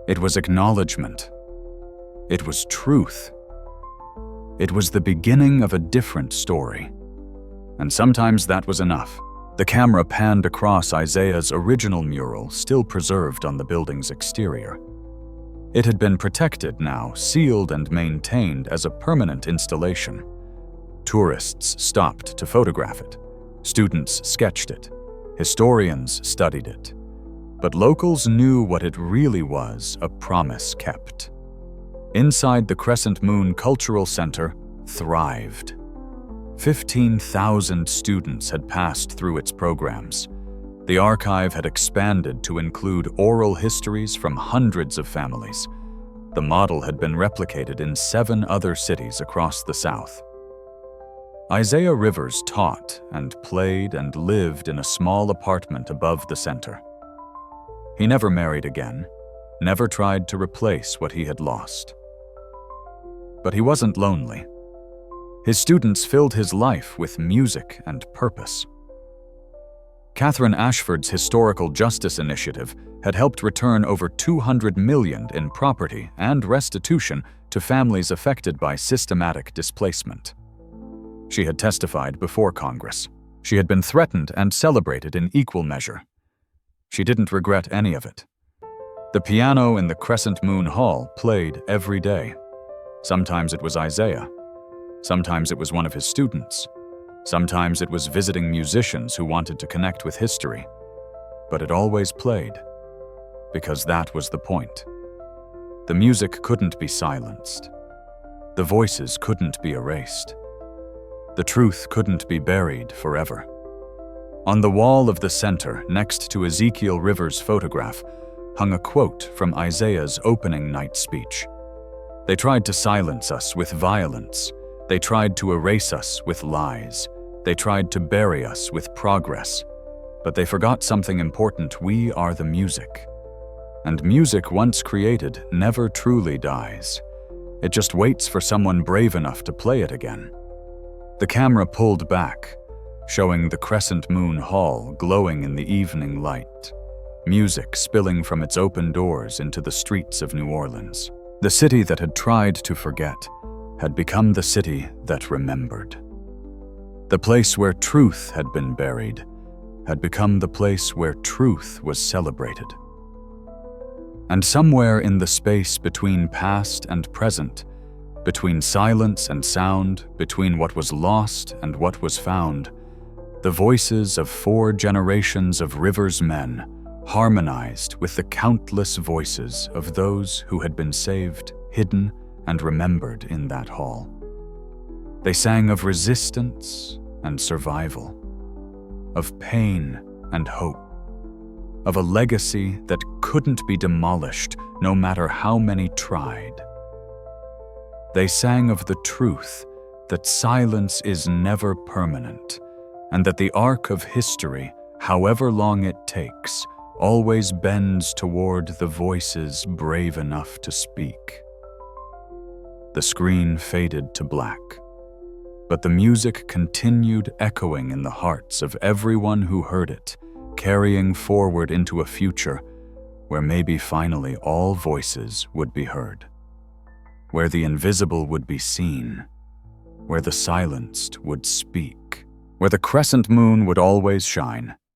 It was acknowledgement. It was truth. It was the beginning of a different story. And sometimes that was enough. The camera panned across Isaiah's original mural, still preserved on the building's exterior. It had been protected now, sealed and maintained as a permanent installation. Tourists stopped to photograph it. Students sketched it. Historians studied it. But locals knew what it really was, a promise kept. Inside the Crescent Moon Cultural Center thrived. 15,000 students had passed through its programs. The archive had expanded to include oral histories from hundreds of families. The model had been replicated in 7 other cities across the South. Isaiah Rivers taught and played and lived in a small apartment above the center. He never married again, never tried to replace what he had lost. But he wasn't lonely. His students filled his life with music and purpose. Catherine Ashford's Historical Justice Initiative had helped return over $200 million in property and restitution to families affected by systematic displacement. She had testified before Congress. She had been threatened and celebrated in equal measure. She didn't regret any of it. The piano in the Crescent Moon Hall played every day. Sometimes it was Isaiah. Sometimes it was one of his students. Sometimes it was visiting musicians who wanted to connect with history. But it always played, because that was the point. The music couldn't be silenced. The voices couldn't be erased. The truth couldn't be buried forever. On the wall of the center, next to Ezekiel Rivers' photograph, hung a quote from Isaiah's opening night speech. "They tried to silence us with violence. They tried to erase us with lies. They tried to bury us with progress. But they forgot something important. We are the music. And music once created never truly dies. It just waits for someone brave enough to play it again." The camera pulled back, showing the Crescent Moon Hall glowing in the evening light, music spilling from its open doors into the streets of New Orleans. The city that had tried to forget had become the city that remembered. The place where truth had been buried had become the place where truth was celebrated. And somewhere in the space between past and present, between silence and sound, between what was lost and what was found, the voices of 4 generations of Rivers men harmonized with the countless voices of those who had been saved, hidden, and remembered in that hall. They sang of resistance and survival, of pain and hope, of a legacy that couldn't be demolished no matter how many tried. They sang of the truth that silence is never permanent, and that the arc of history, however long it takes, always bends toward the voices brave enough to speak. The screen faded to black, but the music continued echoing in the hearts of everyone who heard it, carrying forward into a future where maybe finally all voices would be heard, where the invisible would be seen, where the silenced would speak, where the crescent moon would always shine,